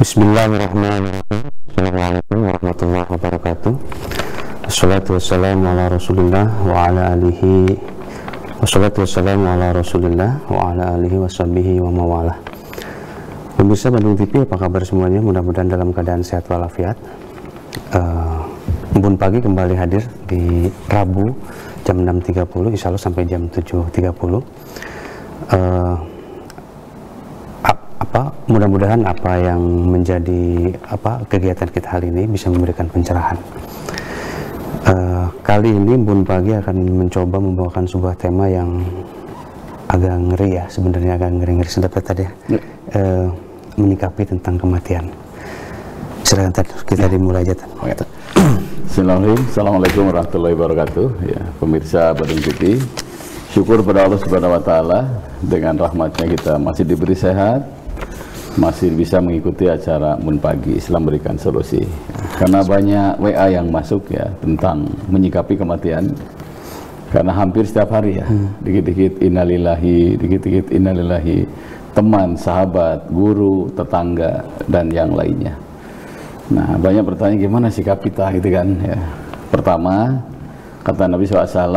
Bismillahirrahmanirrahim. Assalamualaikum warahmatullahi wabarakatuh. Wassalatu wassalamu ala rasulillah wa ala alihi Wassalatu wassalamu ala rasulillah wa ala alihi washabihi wa mawalah. Pemirsa Bandung TV, apa kabar semuanya? Mudah-mudahan dalam keadaan sehat walafiat. Embun Pagi kembali hadir di Rabu jam 6.30, insya Allah sampai jam 7.30. Mudah-mudahan apa yang menjadi kegiatan kita hari ini bisa memberikan pencerahan. Kali ini Embun Pagi akan mencoba membawakan sebuah tema yang agak ngeri ya, sebenarnya agak ngeri-ngeri sedap tadi ya. Menyikapi tentang kematian. Silakan kita dimulai aja. Bismillahirrahmanirrahim. Assalamualaikum warahmatullahi wabarakatuh. Ya, pemirsa Bandung TV, syukur pada Allah Subhanahu Wa Taala, dengan rahmatnya kita masih diberi sehat, masih bisa mengikuti acara Embun Pagi Islam Berikan Solusi. Karena banyak WA yang masuk ya tentang menyikapi kematian, karena hampir setiap hari ya, dikit-dikit innalillahi, dikit-dikit innalillahi, teman, sahabat, guru, tetangga, dan yang lainnya. Nah, banyak pertanyaan gimana sikap kita gitu kan ya. Pertama, kata Nabi SAW,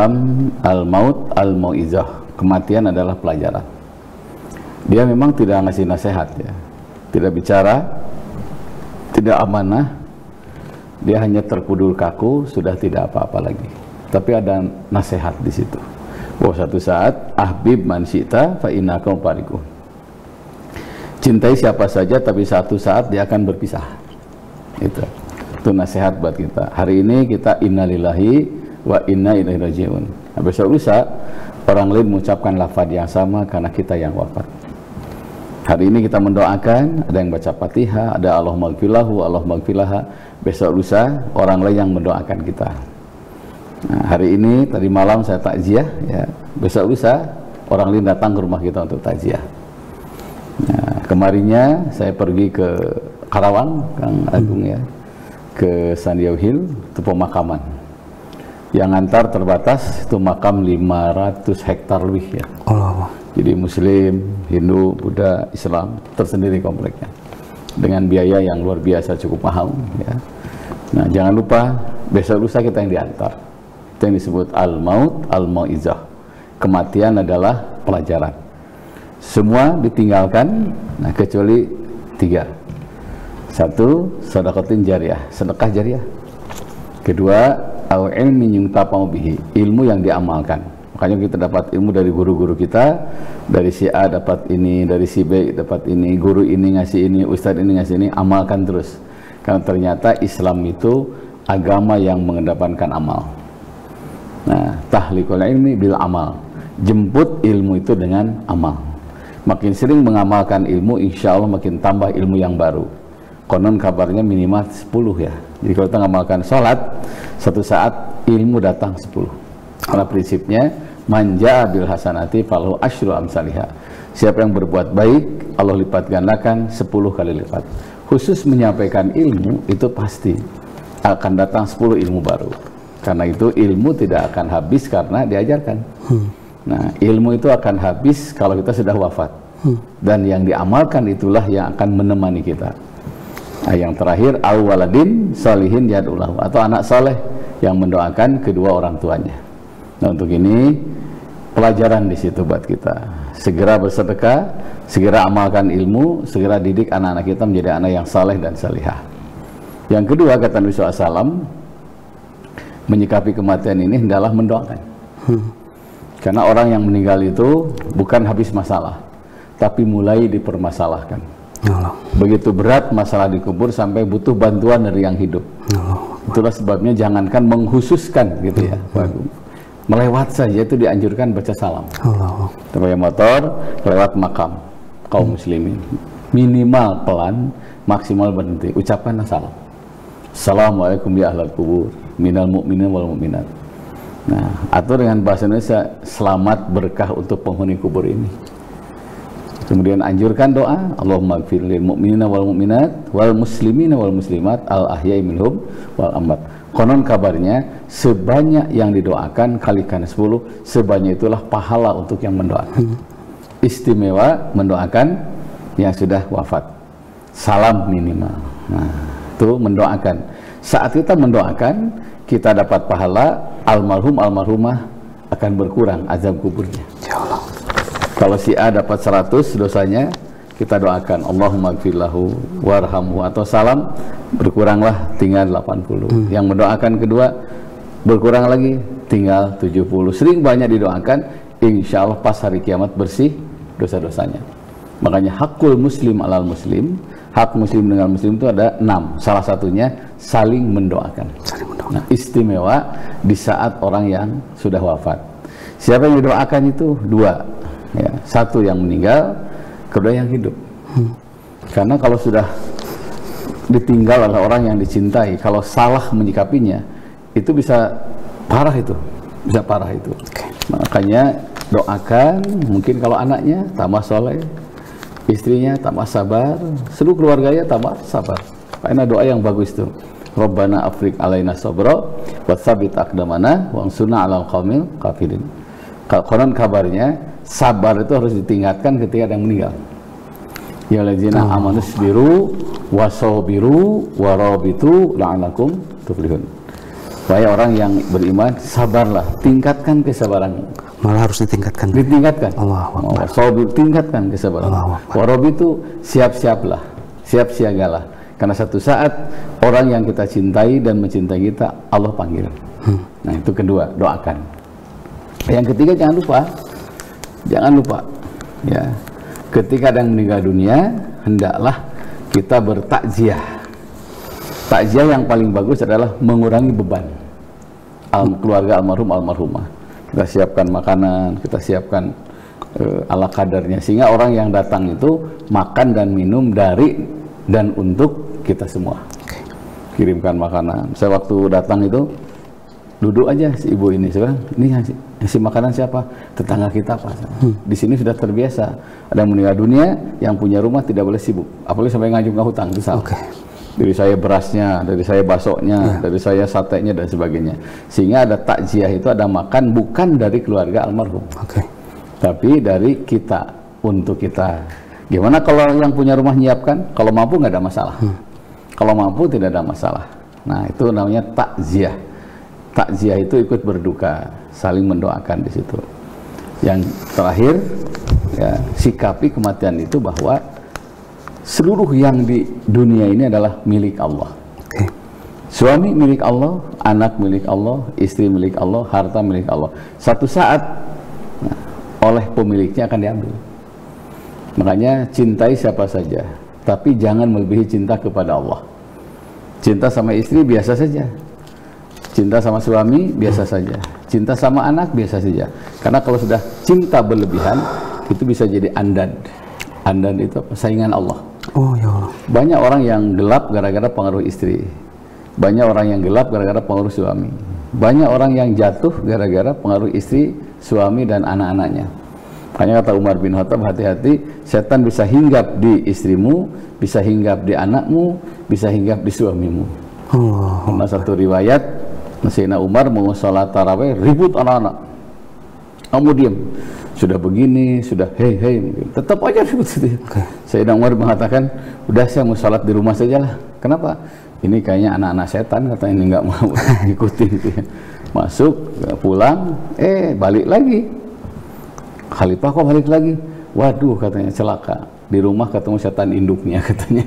al-maut al-mau'izah, kematian adalah pelajaran. Dia memang tidak ngasih nasihat ya, tidak bicara, tidak amanah, dia hanya terkudur kaku, sudah tidak apa-apa lagi. Tapi ada nasihat di situ. Bahwa satu saat, ahbib man syi'ta fa innaka mufariquh. Cintai siapa saja, tapi satu saat dia akan berpisah. Itu nasihat buat kita. Hari ini kita innalillahi wa inna ilaihi raji'un. Nah, besok lusa orang lain mengucapkan lafaz yang sama karena kita yang wafat. Hari ini kita mendoakan, ada yang baca Fatihah, ada Allahumma gfirlahu, Allahumma gfirlaha. Besok lusa orang lain yang mendoakan kita. Nah, hari ini tadi malam saya takziah ya. Besok lusa orang lain datang ke rumah kita untuk takziah. Nah, kemarinnya saya pergi ke Karawang, Kang Agung ya, ke Sandiau Hill, itu pemakaman. Yang antar terbatas itu makam 500 hektar lebih ya. Allah. Jadi Muslim, Hindu, Buddha, Islam tersendiri kompleknya, dengan biaya yang luar biasa cukup mahal ya. Nah, jangan lupa besok lusa kita yang diantar. Itu yang disebut al-maut al-mau'izah. Kematian adalah pelajaran. Semua ditinggalkan, nah kecuali 3. 1, sedekatin jariyah, sedekah jariyah. Kedua, au ilmi yuntafa'u bihi, ilmu yang diamalkan. Makanya kita dapat ilmu dari guru-guru kita, dari si A dapat ini, dari si B dapat ini, guru ini ngasih ini, ustadz ini ngasih ini, amalkan terus. Karena ternyata Islam itu agama yang mengedepankan amal. Nah, tahliqul ilmi bil amal, jemput ilmu itu dengan amal. Makin sering mengamalkan ilmu, insya Allah makin tambah ilmu yang baru. Konon kabarnya minimal 10 ya. Jadi kalau kita ngamalkan sholat, satu saat ilmu datang 10. Karena prinsipnya manja bil hasanati falahu asyru amsalihha. Siapa yang berbuat baik, Allah lipat gandakan 10 kali lipat. Khusus menyampaikan ilmu itu pasti akan datang 10 ilmu baru. Karena itu ilmu tidak akan habis karena diajarkan. Nah, ilmu itu akan habis kalau kita sudah wafat. Dan yang diamalkan itulah yang akan menemani kita. Nah, yang terakhir, awaladin salihin yad'ulahu, atau anak saleh yang mendoakan kedua orang tuanya. Nah, untuk ini pelajaran di situ buat kita. Segera bersedekah, segera amalkan ilmu, segera didik anak-anak kita menjadi anak yang saleh dan salihah. Yang kedua, kata Nabi SAW, menyikapi kematian ini hendaklah mendoakan. Karena orang yang meninggal itu bukan habis masalah, tapi mulai dipermasalahkan. Begitu berat masalah dikubur sampai butuh bantuan dari yang hidup. Itulah sebabnya jangankan menghususkan gitu ya. Melewat saja itu dianjurkan baca salam. Terpakai motor, lewat makam kaum muslimin. Minimal pelan, maksimal berhenti. Ucapkan salam. Assalamualaikum ya ahlal kubur, minal mu'minin wal mu'minat. Nah, atau dengan bahasa Indonesia, selamat berkah untuk penghuni kubur ini. Kemudian anjurkan doa, Allahumma gfir lil mu'minina wal mu'minat wal muslimina wal muslimat al ahya'i minhum wal amwat. Konon kabarnya sebanyak yang didoakan kalikan 10, sebanyak itulah pahala untuk yang mendoakan. Istimewa mendoakan yang sudah wafat. salam minimal. Nah, itu mendoakan. Saat kita mendoakan, kita dapat pahala, almarhum almarhumah akan berkurang azab kuburnya. Ya Allah. Kalau si A dapat 100 dosanya, kita doakan Allahumma gfirlahu warhamhu, atau salam berkuranglah tinggal 80. Yang mendoakan kedua berkurang lagi tinggal 70. Sering banyak didoakan, insya Allah pas hari kiamat bersih dosa-dosanya. Makanya hakul muslim alal muslim, hak muslim dengan muslim itu ada 6. Salah satunya saling mendoakan. Nah, istimewa di saat orang yang sudah wafat. Siapa yang didoakan itu? 2 ya. 1 yang meninggal, kedua yang hidup. Karena kalau sudah ditinggal oleh orang yang dicintai, kalau salah menyikapinya, itu bisa parah itu. Bisa parah itu. Makanya doakan, mungkin kalau anaknya tambah soleh, istrinya tambah sabar, seluruh keluarganya tambah sabar. Karena doa yang bagus itu. Rabbana afrik alaina sabra wa tsabbit aqdamana wansurna 'alal qaumil kafirin. Konon kabarnya sabar itu harus ditingkatkan ketika ada yang meninggal. Ya ladzina amanu sabiru wasabiru warabitu la'alakum tuflihun. Wahai orang yang beriman, sabarlah, tingkatkan kesabaran. Malah harus ditingkatkan. Ditingkatkan. Allahu Akbar. Sabir, tingkatkan kesabaran. Warabitu, siap-siaplah, siap-siagalah. Karena satu saat orang yang kita cintai dan mencintai kita, Allah panggil. Nah, itu kedua, doakan. Yang ketiga, jangan lupa ya, ketika ada yang meninggal dunia, hendaklah kita bertakziah. Takziah yang paling bagus adalah mengurangi beban keluarga almarhum almarhumah. Kita siapkan makanan, kita siapkan ala kadarnya, sehingga orang yang datang itu makan dan minum dari dan untuk kita semua. Kirimkan makanan. Saya waktu datang itu duduk aja si ibu ini, saya bilang, ini ngasih makanan siapa? Tetangga kita Pak. Di sini sudah terbiasa ada yang meninggal dunia, yang punya rumah tidak boleh sibuk, apalagi sampai ngajung ke hutang, itu salah. Dari saya berasnya, dari saya basoknya, dari saya satenya dan sebagainya. Sehingga ada takziah itu ada makan bukan dari keluarga almarhum, tapi dari kita untuk kita. Gimana kalau yang punya rumah nyiapkan? Kalau mampu nggak ada masalah. Kalau mampu tidak ada masalah. Nah, itu namanya takziah. Takziah itu ikut berduka, saling mendoakan di situ. Yang terakhir, ya, sikapi kematian itu bahwa seluruh yang di dunia ini adalah milik Allah. Suami milik Allah, anak milik Allah, istri milik Allah, harta milik Allah. Satu saat oleh pemiliknya akan diambil. Makanya cintai siapa saja, tapi jangan melebihi cinta kepada Allah. Cinta sama istri biasa saja, cinta sama suami biasa saja, cinta sama anak biasa saja. Karena kalau sudah cinta berlebihan, itu bisa jadi andad. Andad itu apa? Saingan Allah. Oh ya Allah. Banyak orang yang gelap gara-gara pengaruh istri, banyak orang yang gelap gara-gara pengaruh suami, banyak orang yang jatuh gara-gara pengaruh istri, suami dan anak-anaknya. Makanya kata Umar bin Khattab, hati-hati, setan bisa hinggap di istrimu, bisa hinggap di anakmu, bisa hinggap di suamimu. Karena satu riwayat, Sayyidina Umar mau sholat tarawih, ribut anak-anak. Kamu diam. Sudah begini, sudah hei, tetap aja ribut. Sayyidina Umar mengatakan, udah saya mau sholat di rumah sajalah. Kenapa? Ini kayaknya anak-anak setan, katanya, ini nggak mau ikutin. Masuk, pulang, balik lagi. Khalifah kok balik lagi? Waduh, katanya, celaka. Di rumah ketemu setan induknya, katanya.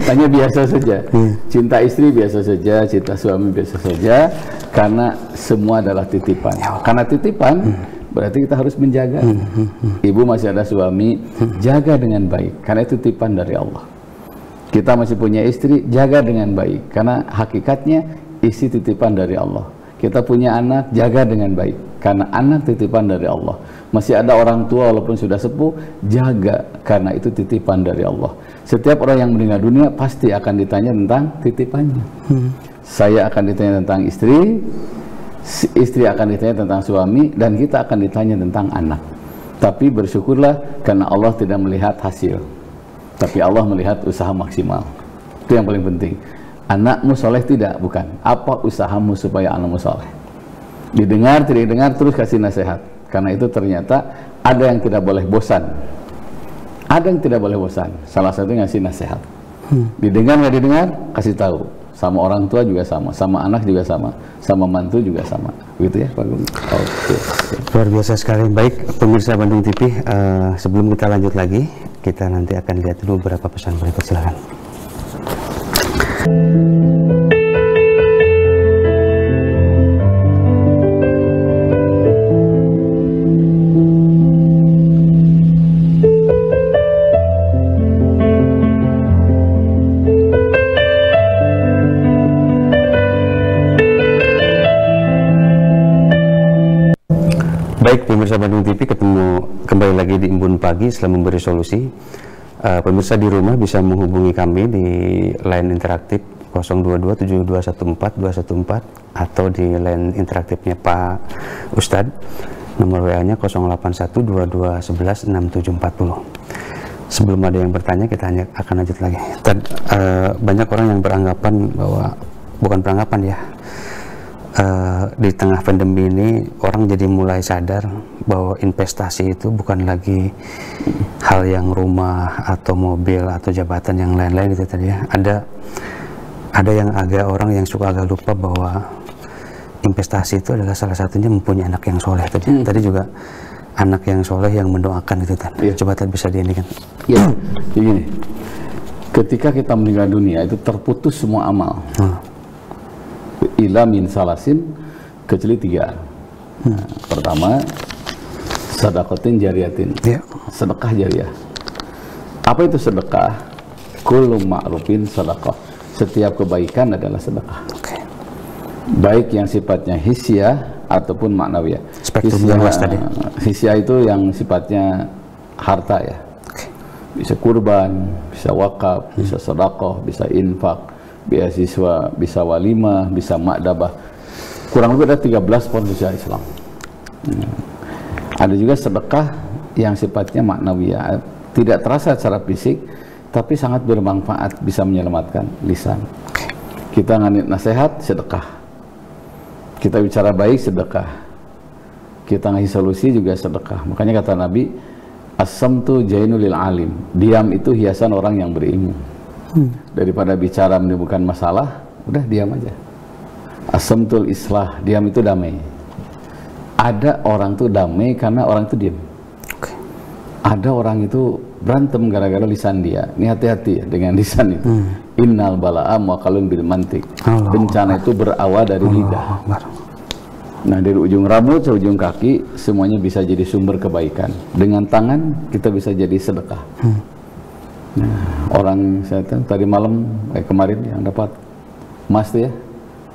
Tanya biasa saja. Cinta istri biasa saja, cinta suami biasa saja, karena semua adalah titipan. Karena titipan, berarti kita harus menjaga. Ibu masih ada suami, jaga dengan baik, karena itu titipan dari Allah. Kita masih punya istri, jaga dengan baik, karena hakikatnya isi titipan dari Allah. Kita punya anak, jaga dengan baik, karena anak titipan dari Allah. Masih ada orang tua walaupun sudah sepuh, jaga, karena itu titipan dari Allah. Setiap orang yang meninggal dunia pasti akan ditanya tentang titipannya. Saya akan ditanya tentang istri, istri akan ditanya tentang suami, dan kita akan ditanya tentang anak. Tapi bersyukurlah karena Allah tidak melihat hasil, tapi Allah melihat usaha maksimal. Itu yang paling penting. Anakmu soleh tidak? Bukan. Apa usahamu supaya anakmu soleh? Didengar, tidak didengar, terus kasih nasihat. Karena itu ternyata ada yang tidak boleh bosan. Ada yang tidak boleh bosan. Salah satu ngasih nasihat. Didengar nggak didengar, kasih tahu. Sama orang tua juga sama anak juga sama mantu juga sama. Begitu ya Pak Gung? Oke. Luar biasa sekali. Baik pemirsa Bandung TV, sebelum kita lanjut lagi, kita nanti akan lihat dulu beberapa pesan berikut. Silakan. Baik pemirsa Bandung TV, kembali lagi di Embun Pagi setelah memberi solusi. Pemirsa di rumah bisa menghubungi kami di line interaktif 0227214214 atau di line interaktifnya Pak Ustadz, nomor WA-nya 081221116740. Sebelum ada yang bertanya, kita akan lanjut lagi. Banyak orang yang beranggapan bahwa, bukan beranggapan ya, di tengah pandemi ini orang jadi mulai sadar bahwa investasi itu bukan lagi hal yang rumah atau mobil atau jabatan yang lain-lain gitu tadi ya. Ada yang orang yang suka agak lupa bahwa investasi itu adalah salah satunya mempunyai anak yang soleh tadi. Tadi juga anak yang soleh yang mendoakan itu tadi. Coba tadi bisa diindikan. Iya, begini. Ketika kita meninggal dunia itu terputus semua amal. Ila min salasin, kecuali 3. Pertama, sedekatin jariyatin, sedekah jariah. Apa itu sedekah? Kullu ma'rufin sedekah. Setiap kebaikan adalah sedekah. Baik yang sifatnya hisyah ataupun maknawiyah. Hisyah itu yang sifatnya harta ya. Bisa kurban, bisa wakaf, bisa sedekah, bisa infak, beasiswa, bisa walimah, bisa makdabah. Kurang lebih ada 13 pondok Islam. Ada juga sedekah yang sifatnya maknawiyah, tidak terasa secara fisik tapi sangat bermanfaat, bisa menyelamatkan lisan. Kita ngasih nasihat, sedekah. Kita bicara baik, sedekah. Kita ngasih solusi juga sedekah. Makanya kata Nabi, as-samtu jainul lil alim. Diam itu hiasan orang yang berilmu. Daripada bicara menimbulkan masalah, udah diam aja. As-samtul islah, diam itu damai. Ada orang tuh damai karena orang itu diam. Ada orang itu berantem gara-gara lisan dia. Ini hati-hati ya dengan lisan itu. Innal bala'a muaqalun bil mantik. Bencana itu berawal dari lidah. Nah, dari ujung rambut ke ujung kaki semuanya bisa jadi sumber kebaikan. Dengan tangan kita bisa jadi sedekah. Nah, orang saya tahu tadi malam kemarin yang dapat emas tuh ya,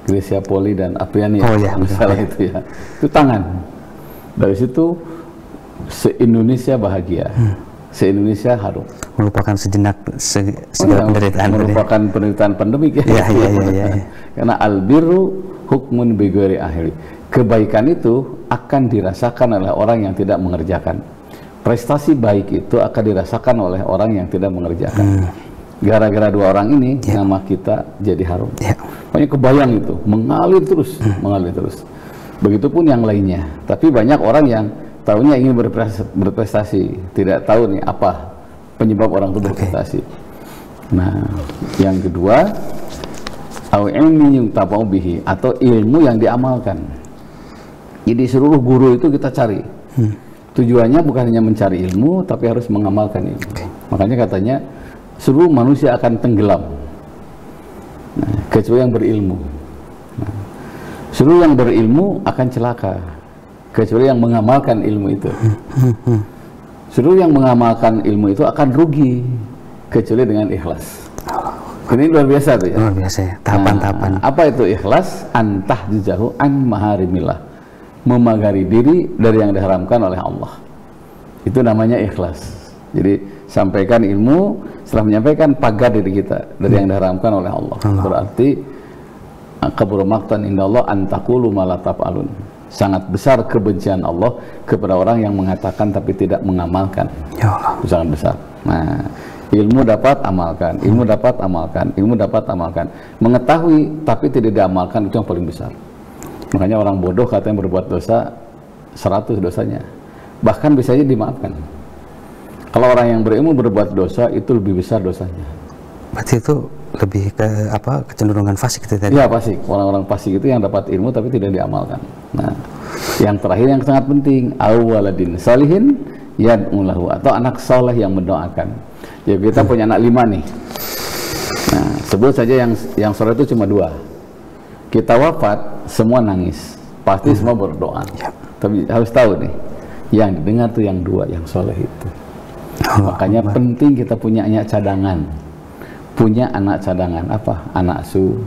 Grecia Poli dan Apriani ya, misalnya itu ya, itu tangan. Dari situ se-Indonesia bahagia, se-Indonesia harum. Melupakan sejenak segala penderitaan. Melupakan penderitaan pandemik ya. Karena albirru hukmun bighairi ahli. Kebaikan itu akan dirasakan oleh orang yang tidak mengerjakan. Prestasi baik itu akan dirasakan oleh orang yang tidak mengerjakan. Gara-gara 2 orang ini nama kita jadi harum. Pokoknya kebayang itu mengalir terus, mengalir terus. Begitupun yang lainnya. Tapi banyak orang yang tahunya ingin berprestasi, tidak tahu nih apa penyebab orang itu berprestasi. Nah, yang kedua, au ilmi yuntafa'u bihi, atau ilmu yang diamalkan. Jadi seluruh guru itu kita cari. Tujuannya bukan hanya mencari ilmu, tapi harus mengamalkan ilmu. Makanya katanya seluruh manusia akan tenggelam, kecuali yang berilmu. Seluruh yang berilmu akan celaka, kecuali yang mengamalkan ilmu itu. Seluruh yang mengamalkan ilmu itu akan rugi, kecuali dengan ikhlas. Ini luar biasa tuh ya. Luar biasa ya, tahapan-tahapan. Apa itu ikhlas? Antah juzahu an maharimillah. Memagari diri dari yang diharamkan oleh Allah. Itu namanya ikhlas. Jadi sampaikan ilmu, setelah menyampaikan pagar diri kita dari yang diharamkan oleh Allah. Berarti kabur maqtan indallah an taqulu ma la taf'alun. Sangat besar kebencian Allah kepada orang yang mengatakan tapi tidak mengamalkan. Ya Allah. Itu sangat besar. Nah, ilmu dapat amalkan, ilmu dapat amalkan, ilmu dapat amalkan. Mengetahui tapi tidak diamalkan itu yang paling besar. Makanya orang bodoh katanya berbuat dosa 100 dosanya, bahkan bisa aja dimaafkan. Kalau orang yang berilmu berbuat dosa itu lebih besar dosanya. Berarti itu lebih ke apa, kecenderungan fasik itu tadi? Iya, fasik. Orang-orang fasik itu yang dapat ilmu tapi tidak diamalkan. Nah, yang terakhir yang sangat penting, awaladin salihin yad'ulahu, atau anak soleh yang mendoakan. Jadi kita punya anak 5 nih. Nah, sebut saja yang soleh itu cuma 2. Kita wafat, semua nangis. Pasti semua berdoa. Tapi harus tahu nih, yang didengar tuh yang 2, yang soleh itu. Makanya penting kita punya anak cadangan. Punya anak cadangan apa? Anak asuh,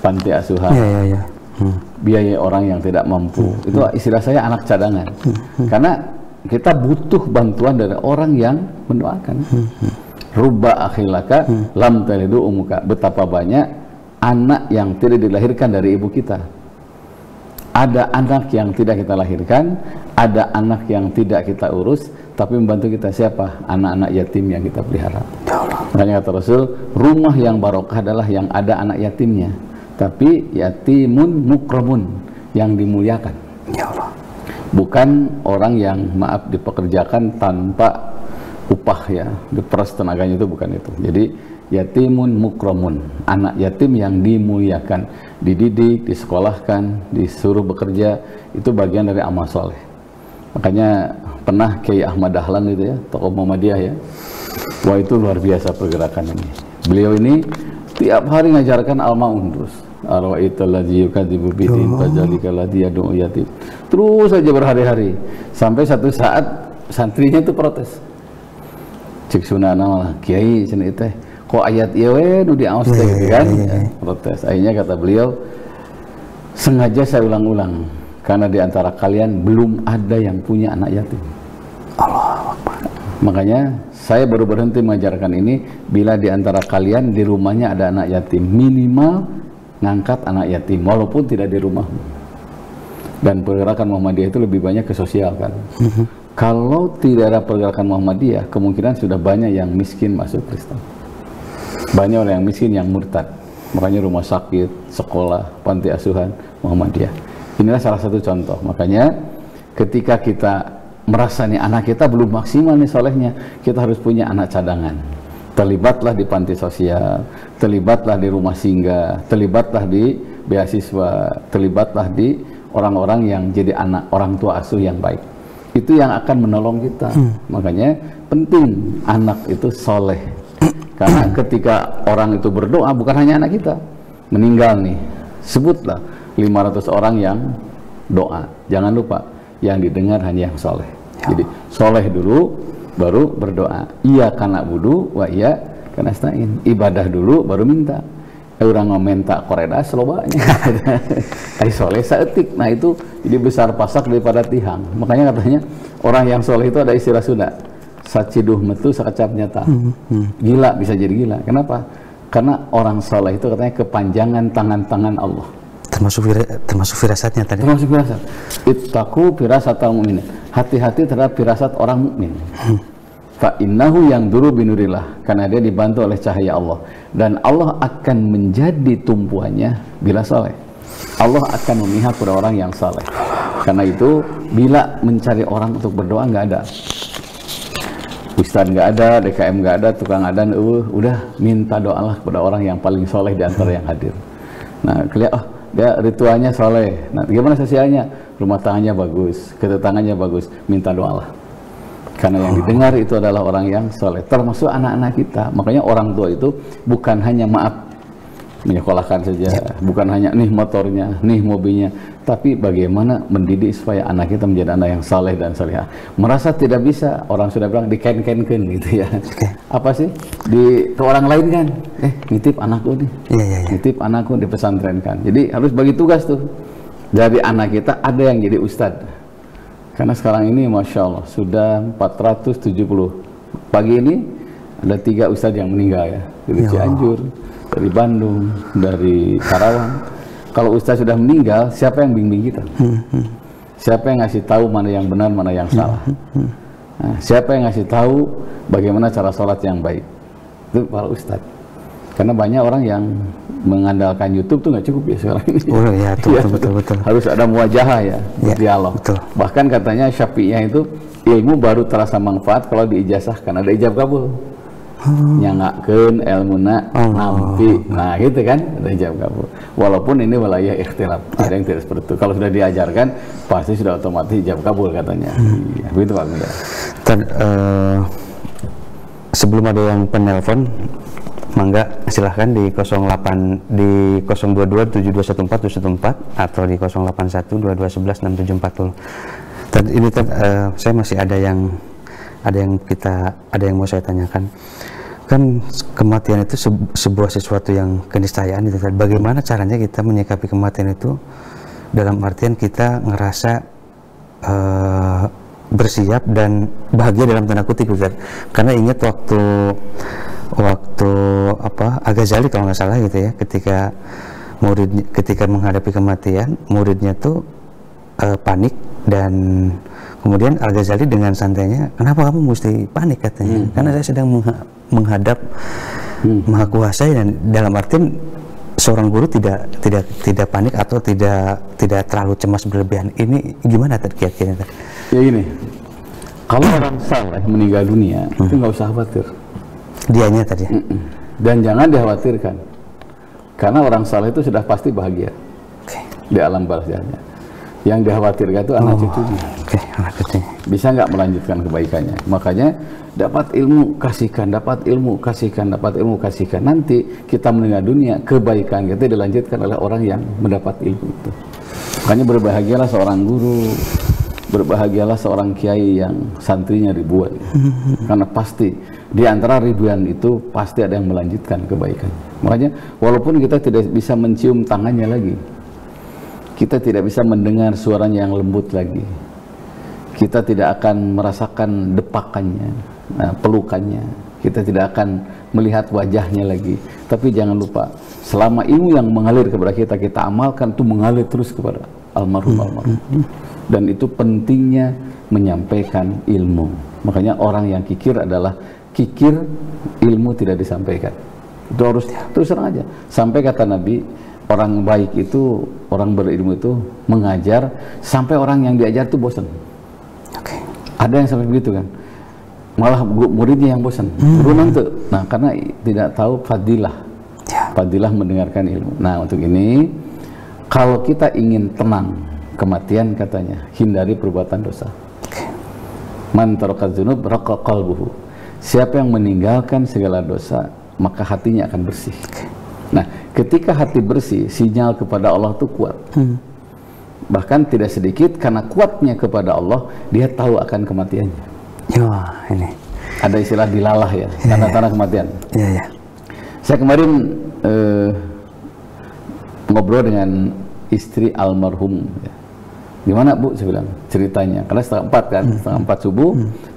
panti asuhan, biaya orang yang tidak mampu. Itu istilah saya anak cadangan. Karena kita butuh bantuan dari orang yang mendoakan. Rubba akhilaka lam talidu umuka. Betapa banyak anak yang tidak dilahirkan dari ibu kita. Ada anak yang tidak kita lahirkan, ada anak yang tidak kita urus, tapi membantu kita siapa? Anak-anak yatim yang kita pelihara. Makanya kata Rasul, rumah yang barokah adalah yang ada anak yatimnya. Tapi yatimun mukramun, yang dimuliakan. Ya Allah. Bukan orang yang maaf dipekerjakan tanpa upah ya, diperas tenaganya, itu bukan itu. Jadi yatimun mukramun, anak yatim yang dimuliakan, dididik, disekolahkan, disuruh bekerja, itu bagian dari amal soleh. Makanya pernah Kiai Ahmad Dahlan itu ya, tokoh Muhammadiyah ya, wah itu luar biasa pergerakan ini. Beliau ini tiap hari ngajarkan al-ma'un terus. Arwa'aital ladzi yukadzibu bidin fadzalika ladzi yad'u yatim. Terus saja berhari-hari sampai satu saat santrinya itu protes. Cik sunana malah kiai cenah teh kok ayat ieu we nu diaos teh gitu kan. Protes. Akhirnya kata beliau, sengaja saya ulang-ulang karena di antara kalian belum ada yang punya anak yatim. Allahu Akbar. Makanya saya baru berhenti mengajarkan ini bila di antara kalian di rumahnya ada anak yatim, minimal ngangkat anak yatim walaupun tidak di rumah. Dan pergerakan Muhammadiyah itu lebih banyak ke sosial kan. Kalau tidak ada pergerakan Muhammadiyah, kemungkinan sudah banyak yang miskin masuk Kristen. Banyak orang yang miskin yang murtad. Makanya rumah sakit, sekolah, panti asuhan Muhammadiyah. Inilah salah satu contoh. Makanya ketika kita merasa nih anak kita belum maksimal nih solehnya, kita harus punya anak cadangan. Terlibatlah di panti sosial, terlibatlah di rumah singgah, terlibatlah di beasiswa, terlibatlah di orang-orang yang jadi anak orang tua asuh yang baik. Itu yang akan menolong kita. Makanya penting anak itu soleh. Karena ketika orang itu berdoa, bukan hanya anak kita meninggal nih, sebutlah 500 orang yang doa. Jangan lupa yang didengar hanya yang soleh. Jadi soleh dulu baru berdoa. Iya kana budu wa iya kana stain. Ibadah dulu baru minta. Orang ngomenta koreda selobanya. Ai soleh saeutik. Nah itu jadi besar pasak daripada tihang. Makanya katanya orang yang soleh itu ada istilah Sunda. Saciduh metu sakacap nyata. Gila, bisa jadi gila. Kenapa? Karena orang soleh itu katanya kepanjangan tangan-tangan Allah. Termasuk firasatnya tadi. Termasuk firasat. Ittaqu firasatal mu'min. Hati-hati terhadap firasat orang mukmin. Fa innahu yang duru binurillah, karena dia dibantu oleh cahaya Allah, dan Allah akan menjadi tumpuannya bila soleh. Allah akan memihak pada orang yang soleh. Karena itu bila mencari orang untuk berdoa nggak ada, ustadz nggak ada, DKM nggak ada, tukang adan, udah minta doalah kepada orang yang paling soleh di antara yang hadir. Nah kelihatan, dia ritualnya soleh. Nah gimana sosialnya? Rumah tangannya bagus, ketetanggannya bagus, minta doalah. Karena yang didengar itu adalah orang yang soleh, termasuk anak-anak kita. Makanya orang tua itu bukan hanya maaf menyekolahkan saja, bukan hanya nih motornya, nih mobilnya, tapi bagaimana mendidik supaya anak kita menjadi anak yang saleh dan salihah. Merasa tidak bisa, orang sudah bilang diken-kenken gitu ya. Apa sih? Ke orang lain kan, nitip anakku nih, nitip anakku di pesantren kan. Jadi harus bagi tugas tuh. Dari anak kita ada yang jadi ustadz. Karena sekarang ini Masya Allah sudah 470. Pagi ini ada 3 ustadz yang meninggal ya. Dari Cianjur, dari Bandung, dari Karawang. Kalau ustadz sudah meninggal, siapa yang bimbing kita? Siapa yang ngasih tahu mana yang benar, mana yang salah? Nah, siapa yang ngasih tahu bagaimana cara sholat yang baik? Itu para ustadz. Karena banyak orang yang mengandalkan YouTube tuh nggak cukup ya sekarang ini. Oh ya, betul. Harus ada muwajahah ya, berdialog. Bahkan katanya Syafi'iyah itu ilmu baru terasa manfaat kalau diijazahkan, ada ijab kabul. Nyangakeun ilmuna nampi. Nah, gitu kan, ada ijab kabul. Walaupun ini wilayah ikhtilaf, ada yang tidak seperti itu. Kalau sudah diajarkan, pasti sudah otomatis ijab kabul katanya. Ya, begitu Pak Muda. Sebelum ada yang penelpon, mangga silahkan di 08 di 022 7214 atau di 081 2211 6740. Ini saya masih ada yang mau saya tanyakan. Kan kematian itu sebuah sesuatu yang keniscayaan itu. Bagaimana caranya kita menyikapi kematian itu dalam artian kita ngerasa bersiap dan bahagia dalam tanda kutip, Ustaz. Karena ingat waktu Al-Ghazali kalau nggak salah gitu ya, ketika menghadapi kematian, muridnya tuh panik, dan kemudian Al-Ghazali dengan santainya, kenapa kamu mesti panik katanya? Karena saya sedang menghadap Maha Kuasa, dan dalam artian seorang guru tidak panik atau tidak terlalu cemas berlebihan. Ini gimana kira-kira? Ya gini, kalau orang saleh meninggal dunia itu nggak usah khawatir. Dianya tadi. Dan jangan dikhawatirkan, karena orang saleh itu sudah pasti bahagia di alam barzahnya. Yang dikhawatirkan itu anak cucunya. Anak cucunya. Bisa nggak melanjutkan kebaikannya? Makanya dapat ilmu kasihkan, dapat ilmu kasihkan, dapat ilmu kasihkan. Nanti kita meninggal dunia, kebaikan kita dilanjutkan oleh orang yang mendapat ilmu itu. Makanya berbahagialah seorang guru, berbahagialah seorang kiai yang santrinya ribuan. Karena pasti di antara ribuan itu pasti ada yang melanjutkan kebaikan. Makanya walaupun kita tidak bisa mencium tangannya lagi, kita tidak bisa mendengar suaranya yang lembut lagi, kita tidak akan merasakan depakannya, pelukannya, kita tidak akan melihat wajahnya lagi. Tapi jangan lupa, selama ilmu yang mengalir kepada kita amalkan, itu mengalir terus kepada almarhum. Dan itu pentingnya menyampaikan ilmu. Makanya orang yang kikir adalah kikir ilmu tidak disampaikan. Itu harus terus terang aja. Sampai kata Nabi, orang baik itu, orang berilmu itu mengajar sampai orang yang diajar itu bosan. Ada yang sampai begitu kan, malah muridnya yang bosan, guru nanti. Nah, karena tidak tahu fadilah mendengarkan ilmu. Nah, untuk ini kalau kita ingin tenang kematian, katanya hindari perbuatan dosa. Man taraka dzunub raqa qalbuhu. Siapa yang meninggalkan segala dosa, maka hatinya akan bersih. Nah, ketika hati bersih, sinyal kepada Allah itu kuat. Bahkan tidak sedikit, karena kuatnya kepada Allah, dia tahu akan kematiannya. Ini ada istilah dilalah ya, tanda-tanda kematian. Saya kemarin ngobrol dengan istri almarhum. Gimana Bu? Saya bilang ceritanya. Karena setengah 4 kan, setengah 4 subuh,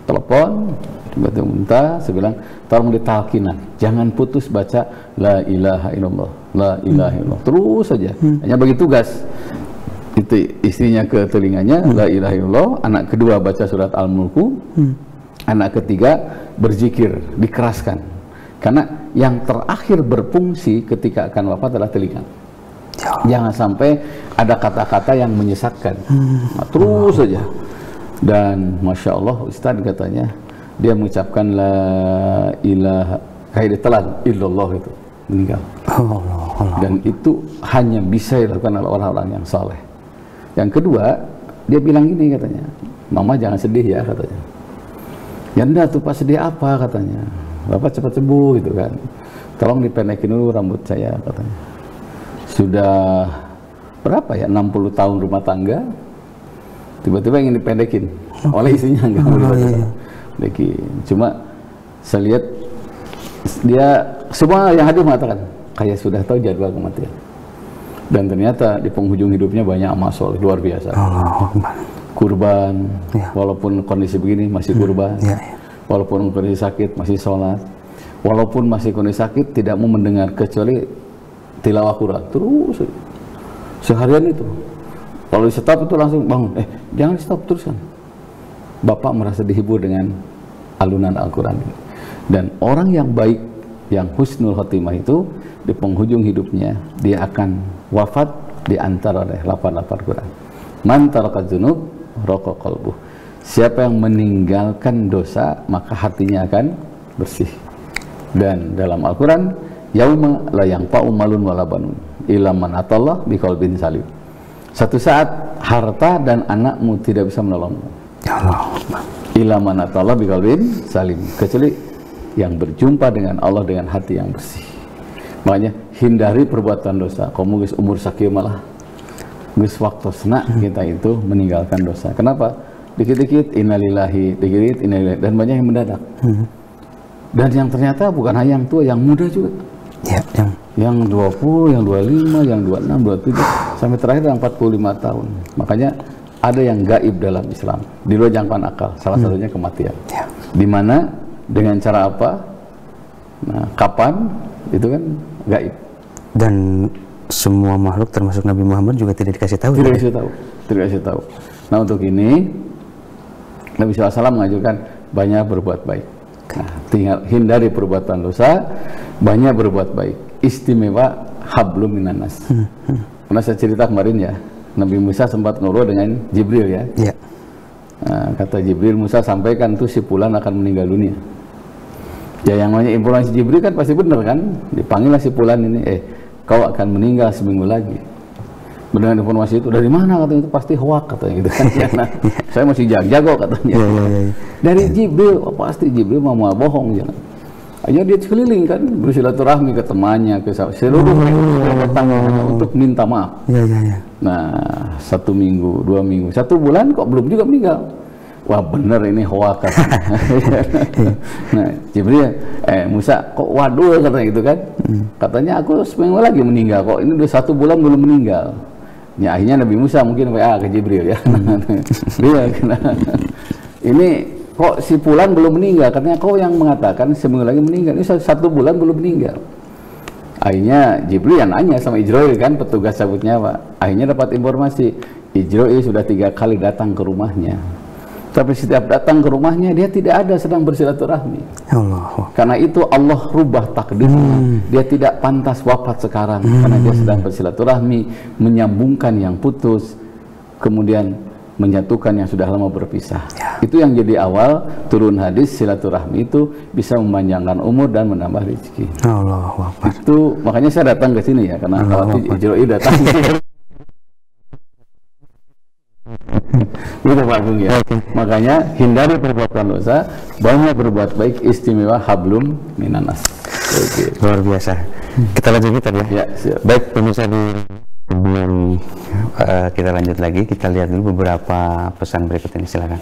telepon, tiba-tiba minta, saya bilang tolong ditalkinan, jangan putus baca la ilaha illallah, la ilaha illallah, terus saja. Hanya bagi tugas. Itu istrinya ke telinganya, la ilaha illallah. Anak kedua baca surat Al-Mulku, anak ketiga berzikir, dikeraskan. Karena yang terakhir berfungsi ketika akan wafat adalah telinga. Jangan sampai ada kata-kata yang menyesatkan. Nah, terus saja. Dan Masya Allah, Ustaz katanya, dia mengucapkan la ilaha, kayak ditelan illallah, itu meninggal. Dan itu hanya bisa dilakukan oleh orang-orang yang saleh. Yang kedua, dia bilang gini katanya, Mama jangan sedih ya katanya. Ya enggak tuh Pak, sedih apa katanya, Bapak cepat sembuh gitu kan, tolong dipendekin dulu rambut saya katanya. Sudah berapa ya, 60 tahun rumah tangga, tiba-tiba ingin dipendekin oleh istrinya, enggak mau dipendekin. Cuma saya lihat dia, semua yang hadir mengatakan kayak sudah tahu jadwal kematian. Dan ternyata di penghujung hidupnya banyak amal soleh luar biasa. Kurban, walaupun kondisi begini masih kurban, walaupun kondisi sakit masih sholat, walaupun masih kondisi sakit tidak mau mendengar kecuali tilawah Quran terus seharian itu. Kalau di stop itu langsung bangun, jangan di stop, teruskan. Bapak merasa dihibur dengan alunan Al-Quran. Dan orang yang baik, yang husnul khotimah itu, di penghujung hidupnya dia akan wafat diantar oleh 88 Quran. Man taraka dzunub raqa qalbuh. Siapa yang meninggalkan dosa, maka hatinya akan bersih. Dan dalam Al-Quran, yauma la yanfa'u malun wala banun illa man atallah biqalbin salim. Satu saat harta dan anakmu tidak bisa menolongmu. Ya Allah. Illa man atallah biqalbin salim, kecuali yang berjumpa dengan Allah dengan hati yang bersih. Makanya hindari perbuatan dosa. Kamu geus umur sakieu malah geus waktosna kita itu meninggalkan dosa. Kenapa? Dikit-dikit innalillahi, dikit-dikit innalillahi, dan banyak yang mendadak. Dan yang ternyata bukan hanya yang tua, yang muda juga. Ya, yang 20, yang 25, yang 26, 27, sampai terakhir yang 45 tahun. Makanya ada yang gaib dalam Islam, di luar jangkauan akal. Salah satunya kematian. Ya. Di mana, dengan cara apa, nah, kapan, itu kan gaib. Dan semua makhluk termasuk Nabi Muhammad juga tidak dikasih tahu. Tidak dikasih tahu, tidak dikasih tahu. Nah, untuk ini Nabi SAW mengajarkan banyak berbuat baik. Nah, tinggal hindari perbuatan dosa, banyak berbuat baik. Istimewa hablum minanas. Karena saya cerita kemarin ya, Nabi Musa sempat ngobrol dengan Jibril ya. Ya. Nah, kata Jibril, Musa sampaikan tuh si fulan akan meninggal dunia. Ya, yang namanya informasi Jibril kan pasti benar kan? Dipanggillah si fulan ini, kau akan meninggal seminggu lagi. Mendengar informasi itu dari mana, katanya, itu pasti hoak katanya gitu kan. Nah, saya masih jago katanya. Dari Jibril, pasti Jibril mau bohong ya. Aja dia keliling kan, bersilaturahmi ke temannya, ke seluruh mereka datang untuk minta maaf. Nah, 1 minggu, 2 minggu, 1 bulan kok belum juga meninggal. Wah, bener ini hoak katanya. Nah, Jibril, Musa kok waduh katanya gitu kan. Katanya aku seminggu lagi meninggal, kok ini udah 1 bulan belum meninggal. Ya, akhirnya Nabi Musa mungkin ke Jibril ya. Dia ini kok si fulan belum meninggal, katanya kau yang mengatakan seminggu lagi meninggal, ini 1 bulan belum meninggal. Akhirnya Jibril yang nanya sama Ijroil kan, petugas cabut nyawa. Akhirnya dapat informasi, Ijroil sudah 3 kali datang ke rumahnya. Tapi setiap datang ke rumahnya, dia tidak ada sedang bersilaturahmi. Allah. Karena itu Allah rubah takdirnya. Dia tidak pantas wafat sekarang, karena dia sedang bersilaturahmi, menyambungkan yang putus, kemudian menyatukan yang sudah lama berpisah. Ya. Itu yang jadi awal turun hadis silaturahmi itu bisa memanjangkan umur dan menambah rezeki. Allahu Akbar. Itu makanya saya datang ke sini ya, karena kalau Ijro'i datang. Gitu Pak Agung ya. Makanya hindari perbuatan dosa, banyak berbuat baik, istimewa hablum minanas. Luar biasa. Kita lanjut ya. Ya, siap. Baik pemirsa, sebelum kita lanjut lagi, kita lihat dulu beberapa pesan berikut ini, silakan.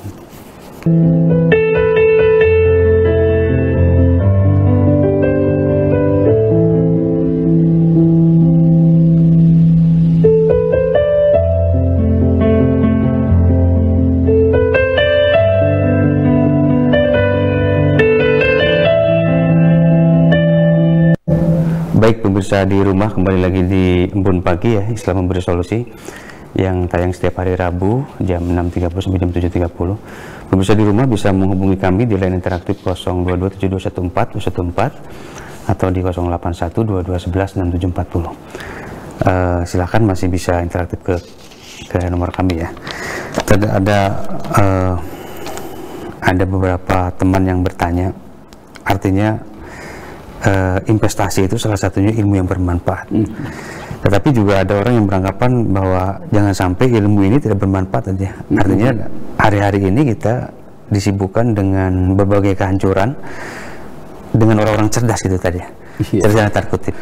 Baik pemirsa di rumah, kembali lagi di Embun Pagi ya, Islam Memberi Solusi, yang tayang setiap hari Rabu jam 6.30 sampai jam 7.30. Pemirsa di rumah bisa menghubungi kami di line interaktif 0227214214 atau di 08122116740. Silahkan masih bisa interaktif ke nomor kami ya. Ada beberapa teman yang bertanya, artinya investasi itu salah satunya ilmu yang bermanfaat. Tetapi juga ada orang yang beranggapan bahwa jangan sampai ilmu ini tidak bermanfaat aja. Artinya hari-hari ini kita disibukkan dengan berbagai kehancuran dengan orang-orang cerdas gitu tadi. Cerdas tanda kutip.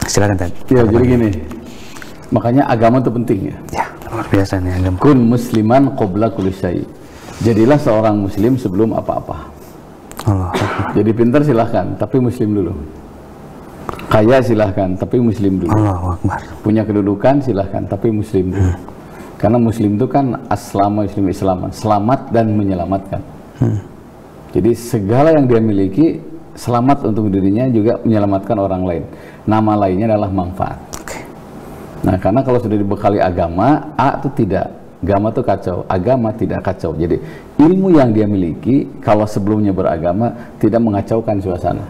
Silakan tadi. Ya, jadi gini. Makanya agama itu penting ya. Ya, luar biasa nih agama. Kun musliman qabla kulli syai. Jadilah seorang muslim sebelum apa-apa. Allah. Jadi pintar silahkan, tapi muslim dulu. Kaya silahkan, tapi muslim dulu. Allahu Akbar. Punya kedudukan silahkan, tapi muslim dulu. Karena muslim itu kan aslama muslim islaman, selamat dan menyelamatkan. Jadi segala yang dia miliki selamat untuk dirinya, juga menyelamatkan orang lain. Nama lainnya adalah manfaat. Nah, karena kalau sudah dibekali agama, A itu tidak. Agama itu kacau, agama tidak kacau. Jadi ilmu yang dia miliki, kalau sebelumnya beragama, tidak mengacaukan suasana.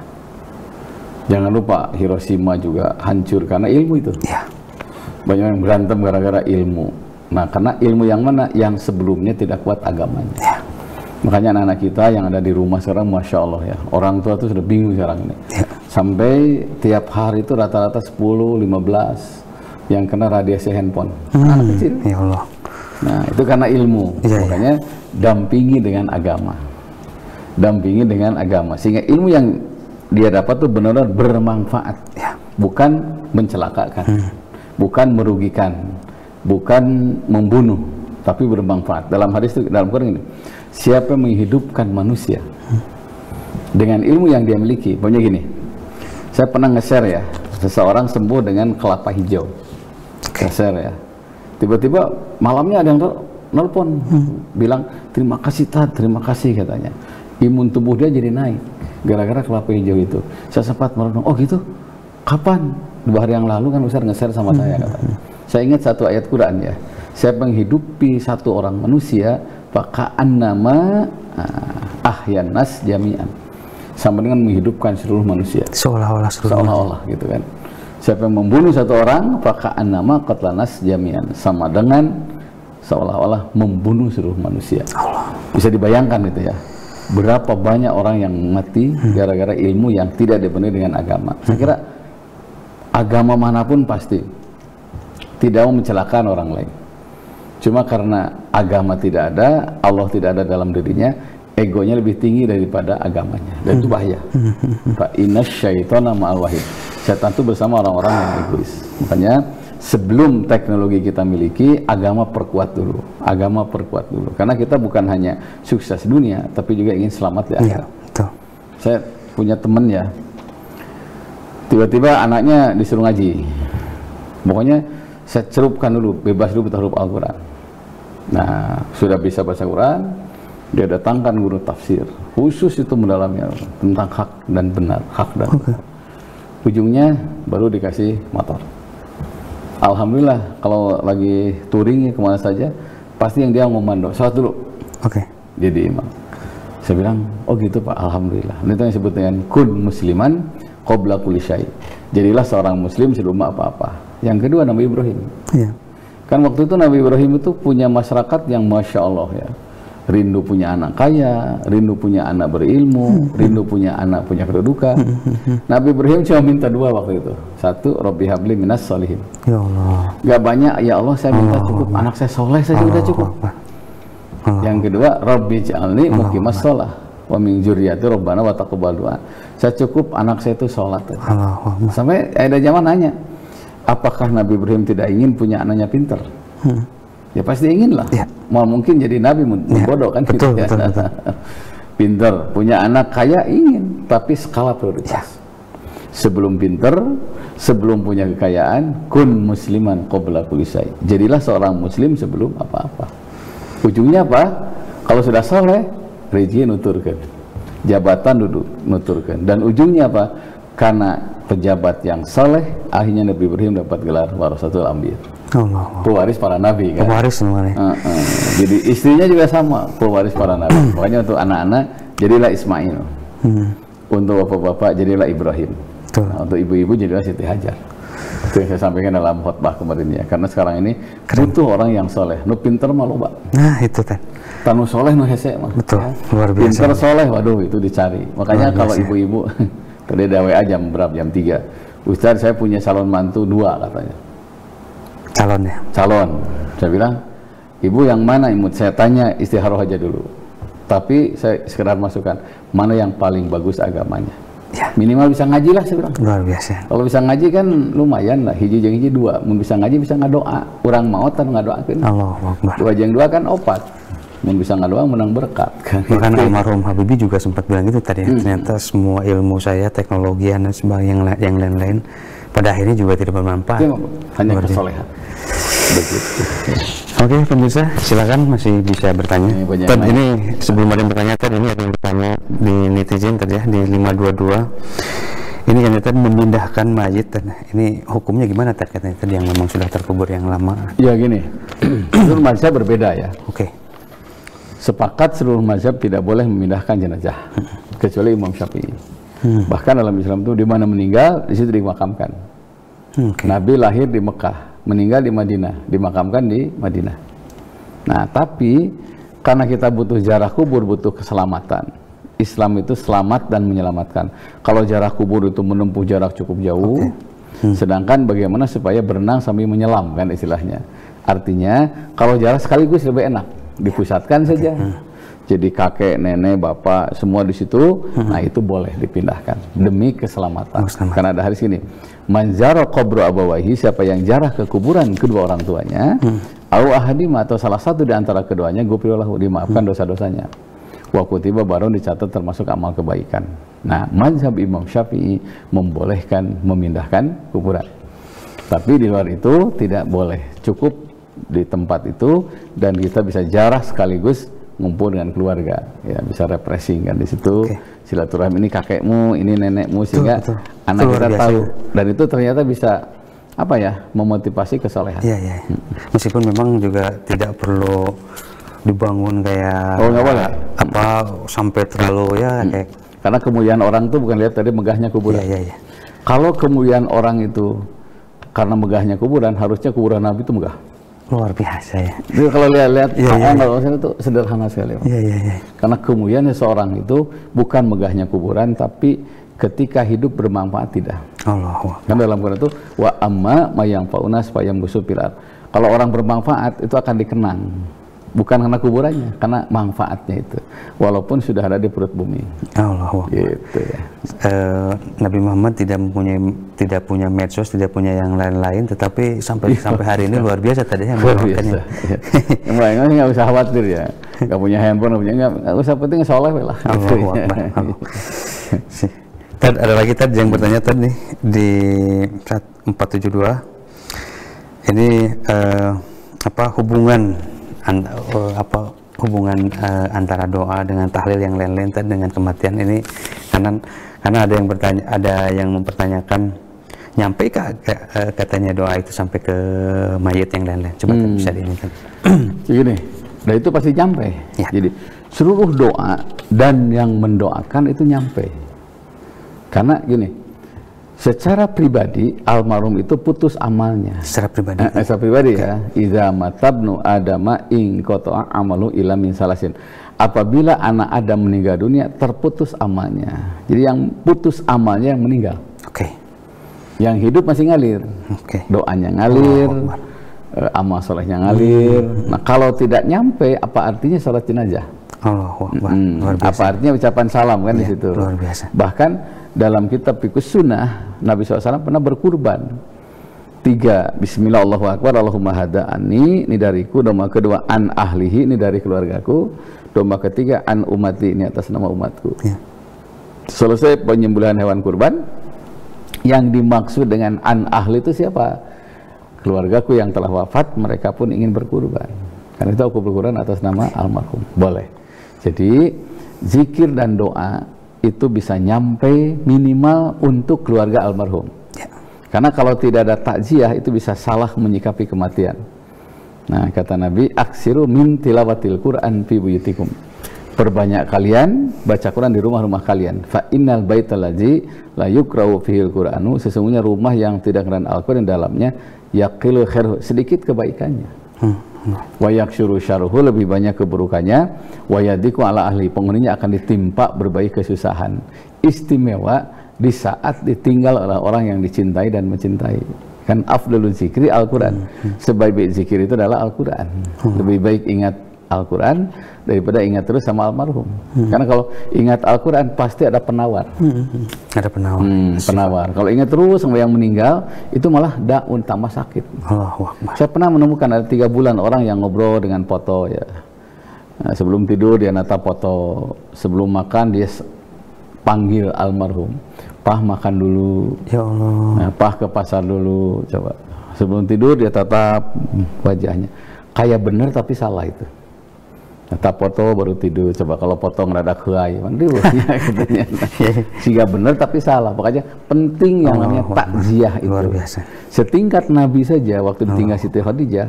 Jangan lupa Hiroshima juga hancur karena ilmu itu. Ya. Banyak yang berantem gara-gara ilmu. Nah, karena ilmu yang mana? Yang sebelumnya tidak kuat agamanya. Ya. Makanya anak-anak kita yang ada di rumah sekarang, Masya Allah ya, orang tua tuh sudah bingung sekarang ini. Ya. Sampai tiap hari itu rata-rata 10, 15 yang kena radiasi handphone. Anak kecil. Ya Allah. Nah, itu karena ilmu. Ya, Makanya dampingi dengan agama. Dampingi dengan agama. Sehingga ilmu yang dia dapat tuh benar-benar bermanfaat. Ya. Bukan mencelakakan. Bukan merugikan. Bukan membunuh. Tapi bermanfaat. Dalam hadis itu, dalam Quran ini, siapa yang menghidupkan manusia dengan ilmu yang dia miliki. Pokoknya gini, saya pernah nge-share ya, seseorang sembuh dengan kelapa hijau. Nge-share ya, tiba-tiba malamnya ada yang nelpon, bilang terima kasih Tad, terima kasih katanya, imun tubuh dia jadi naik gara-gara kelapa hijau itu. Saya sempat merenung, oh gitu, kapan? 2 hari yang lalu kan Ustaz nge-share sama saya katanya. Saya ingat satu ayat Quran ya, siapa menghidupi satu orang manusia faka'annama ahyan nas jami'an, sama dengan menghidupkan seluruh manusia, seolah-olah gitu kan. Siapa yang membunuh satu orang faka'annama qatlanas jami'an, sama dengan seolah-olah membunuh seluruh manusia. Bisa dibayangkan itu ya, berapa banyak orang yang mati gara-gara ilmu yang tidak dipenuhi dengan agama. Saya kira agama manapun pasti tidak mau mencelakakan orang lain. Cuma karena agama tidak ada, Allah tidak ada dalam dirinya, egonya lebih tinggi daripada agamanya, dan itu bahaya. Fa inasyaitona ma'al wahid. Setan itu bersama orang-orang yang egois. Makanya sebelum teknologi kita miliki, agama perkuat dulu. Agama perkuat dulu. Karena kita bukan hanya sukses dunia, tapi juga ingin selamat di akhirat. Ya, saya punya teman ya, tiba-tiba anaknya disuruh ngaji. Pokoknya saya cerupkan dulu, bebas dulu huruf Al-Quran. Nah, sudah bisa baca Quran, dia datangkan guru tafsir, khusus itu mendalamnya tentang hak dan benar, hak dan benar. Ujungnya baru dikasih motor. Alhamdulillah, kalau lagi touring kemana saja, pasti yang dia ngomando, salat dulu. Jadi imam. Saya bilang, oh gitu Pak, Alhamdulillah. Ini itu yang disebut dengan kun musliman qabla kulli syai. Jadilah seorang muslim sebelum apa-apa. Yang kedua Nabi Ibrahim. Iya. Kan waktu itu Nabi Ibrahim itu punya masyarakat yang Masya Allah ya, rindu punya anak kaya, rindu punya anak berilmu, rindu punya anak punya kedudukan. Nabi Ibrahim cuma minta 2 waktu itu. 1, Rabbi habli minas sholihin. Ya Allah. Gak banyak, ya Allah saya minta cukup anak saya soleh saja udah cukup. Yang kedua, Rabbi ja'alni muqimas sholah wa min dzurriyyati rabbana wa taqabbal du'a. Saya cukup anak saya itu sholat. Sampai ada zaman nanya, apakah Nabi Ibrahim tidak ingin punya anaknya pintar? Ya pasti ingin lah. Ya. Mau mungkin jadi Nabi bodoh kan? Betul, gitu, betul, betul. Pintar, punya anak kaya ingin, tapi skala prioritas. Ya. Sebelum pintar, sebelum punya kekayaan, kun musliman qabla kulli syai. Jadilah seorang muslim sebelum apa-apa. Ujungnya apa? Kalau sudah soleh, rezeki nuturkan, jabatan duduk nuturkan, dan ujungnya apa? Karena pejabat yang soleh, akhirnya Nabi Ibrahim dapat gelar warasatul anbiya, pewaris para nabi kan. Pewaris namanya. Jadi istrinya juga sama, pewaris para nabi. Makanya untuk anak-anak jadilah Ismail, untuk bapak-bapak jadilah Ibrahim, nah, untuk ibu-ibu jadilah Siti Hajar. Itu yang saya sampaikan dalam khutbah kemarin ya. Karena sekarang ini butuh orang yang soleh, nu pinter malu Pak. Nah itu kan. Tanu soleh nu hese mah. Betul. Ya. Luar biasa. Pinter soleh, waduh itu dicari. Makanya kalau ibu-ibu tadi ada WA jam berapa? Jam 3. Ustaz saya punya calon mantu 2 katanya. Calon ya? Calon. Saya bilang, ibu yang mana imut? Saya tanya istiharoh aja dulu. Tapi saya sekedar masukkan, mana yang paling bagus agamanya? Ya. Minimal bisa ngaji lah saya bilang. Luar biasa. Kalau bisa ngaji kan lumayan lah, hiji jeung hiji 2. Mun bisa ngaji bisa ngadoa. Urang maot kan ngadoakeun. Allahu Akbar. 2 jeung 2 kan 4. Mun bisa ngadoa menang berkat kan. Bahkan almarhum Habibie juga sempat bilang gitu tadi ya. Ternyata semua ilmu saya, teknologi dan sebagainya yang lain-lain pada akhirnya juga tidak bermanfaat. Hanya kesolehan. Begitu. Oke pemirsa, silakan masih bisa bertanya. Ini sebelum ada yang bertanya tadi, ini ada yang bertanya di netizen tadi ya, di 522. Ini kan tadi memindahkan mayit, ini hukumnya gimana katanya tadi yang memang sudah terkubur yang lama? Ya gini, seluruh mazhab berbeda ya. Oke. Sepakat seluruh mazhab tidak boleh memindahkan jenazah kecuali Imam Syafi'i. Bahkan dalam Islam itu di mana meninggal di situ dimakamkan. Nabi lahir di Mekah, meninggal di Madinah, dimakamkan di Madinah. Nah, tapi karena kita butuh ziarah kubur, butuh keselamatan. Islam itu selamat dan menyelamatkan. Kalau ziarah kubur itu menempuh jarak cukup jauh, sedangkan bagaimana supaya berenang sambil menyelam, kan istilahnya. Artinya kalau ziarah sekaligus lebih enak, dipusatkan saja. Jadi kakek, nenek, bapak, semua di situ, nah itu boleh dipindahkan demi keselamatan. Karena ada hadis ini, man zara qabra abawaihi, siapa yang ziarah ke kuburan kedua orang tuanya, au ahadima, atau salah satu di antara keduanya, ghufrilahu, dimaafkan dosa-dosanya. Wa kutiba, baru dicatat termasuk amal kebaikan. Nah, mazhab Imam Syafi'i membolehkan memindahkan kuburan. Tapi di luar itu tidak boleh, cukup di tempat itu dan kita bisa ziarah sekaligus ngumpul dengan keluarga, ya bisa refreshing kan di situ. Silaturahmi, ini kakekmu, ini nenekmu, sehingga anak kita tahu, dan itu ternyata bisa apa ya, memotivasi kesolehan. Iya. Meskipun memang juga tidak perlu dibangun kayak nggak boleh apa sampai terlalu ya kayak, karena kemuliaan orang tuh bukan lihat tadi megahnya kuburan. Iya. Kalau kemuliaan orang itu karena megahnya kuburan, harusnya kuburan Nabi itu megah. Luar biasa ya. Jadi kalau lihat itu sederhana sekali. Iya. Karena kemuliaan seseorang itu bukan megahnya kuburan, tapi ketika hidup bermanfaat tidak. Allah. Kan dalam Quran itu wa amma mayang faunas payam gusupilar. Kalau orang bermanfaat itu akan dikenang. Bukan karena kuburannya, karena manfaatnya itu. Walaupun sudah ada di perut bumi. Allah. Gitu ya. Nabi Muhammad tidak punya medsos, tidak punya yang lain-lain, tetapi sampai hari ini luar biasa tadi yang luar biasa. Yang nggak usah khawatir ya, nggak punya handphone, nggak usah, penting soleh lah. Tad, ada lagi tadi yang bertanya tadi di 472 ini hubungan antara doa dengan tahlil yang lain-lain tadi dengan kematian ini, karena ada yang mempertanyakan, nyampe katanya doa itu sampai ke mayit yang lain-lain. Coba bisa diingatkan. Begini, dan itu pasti nyampe. Ya. Jadi seluruh doa dan yang mendoakan itu nyampe. Karena gini, secara pribadi almarhum itu putus amalnya. Secara pribadi ya. Iza matabnu adama ing qata'a amalu ila min salasin. Apabila anak Adam meninggal dunia, terputus amalnya. Jadi yang putus amalnya yang meninggal. Yang hidup masih ngalir. Doanya ngalir, amal solehnya ngalir. Nah, kalau tidak nyampe, apa artinya salat jenazah? Apa artinya ucapan salam kan di situ? Luar biasa. Bahkan dalam kitab Fiqhus Sunnah, Nabi SAW pernah berkurban 3, Bismillah Allahu Akbar, Allahumma hada'ani, ini dariku. Domba kedua, an ahlihi, ini dari keluargaku. Domba ketiga, an umati, ini atas nama umatku. Selesai penyembelihan hewan kurban. Yang dimaksud dengan an ahli itu siapa? Keluargaku yang telah wafat, mereka pun ingin berkurban. Karena itu aku berkurban atas nama almarhum. Boleh. Jadi zikir dan doa itu bisa nyampe minimal untuk keluarga almarhum. Karena kalau tidak ada takziah itu bisa salah menyikapi kematian. Nah, kata Nabi, aksiru min tilawatil Qur'an fi buyutikum. Perbanyak kalian baca Quran di rumah-rumah kalian. Fa innal baital ladzi la yuqra'u fihil Qur'anu, sesungguhnya rumah yang tidak Quran Al-Qur'an dalamnya yaqilu khairu, sedikit kebaikannya. Wa yaksyuru syarruhu, lebih banyak keburukannya. Wa yadiku ala ahli, penghuninya akan ditimpa berbagai kesusahan. Istimewa di saat ditinggal oleh orang yang dicintai dan mencintai. Kan afdalul zikri Al-Quran. Sebaik-baik zikir itu adalah Al-Quran. Lebih baik ingat Al-Quran daripada ingat terus sama almarhum. Karena kalau ingat Al-Quran pasti ada penawar. Ada penawar. Penawar. Kalau ingat terus sama yang meninggal, itu malah daun tambah sakit. Saya pernah menemukan ada 3 bulan orang yang ngobrol dengan foto ya. Nah, sebelum tidur dia natap foto, sebelum makan dia panggil almarhum. Pah makan dulu. Ya Allah. Nah, Pah ke pasar dulu. Coba. Sebelum tidur dia tatap wajahnya. Kayak bener tapi salah itu. Natap foto baru tidur. Coba kalau foto ngeradak huay, mandi katanya. Sehingga bener tapi salah. Makanya penting yang namanya takziah itu. Luar biasa. Setingkat Nabi saja waktu ditinggal Siti Khadijah,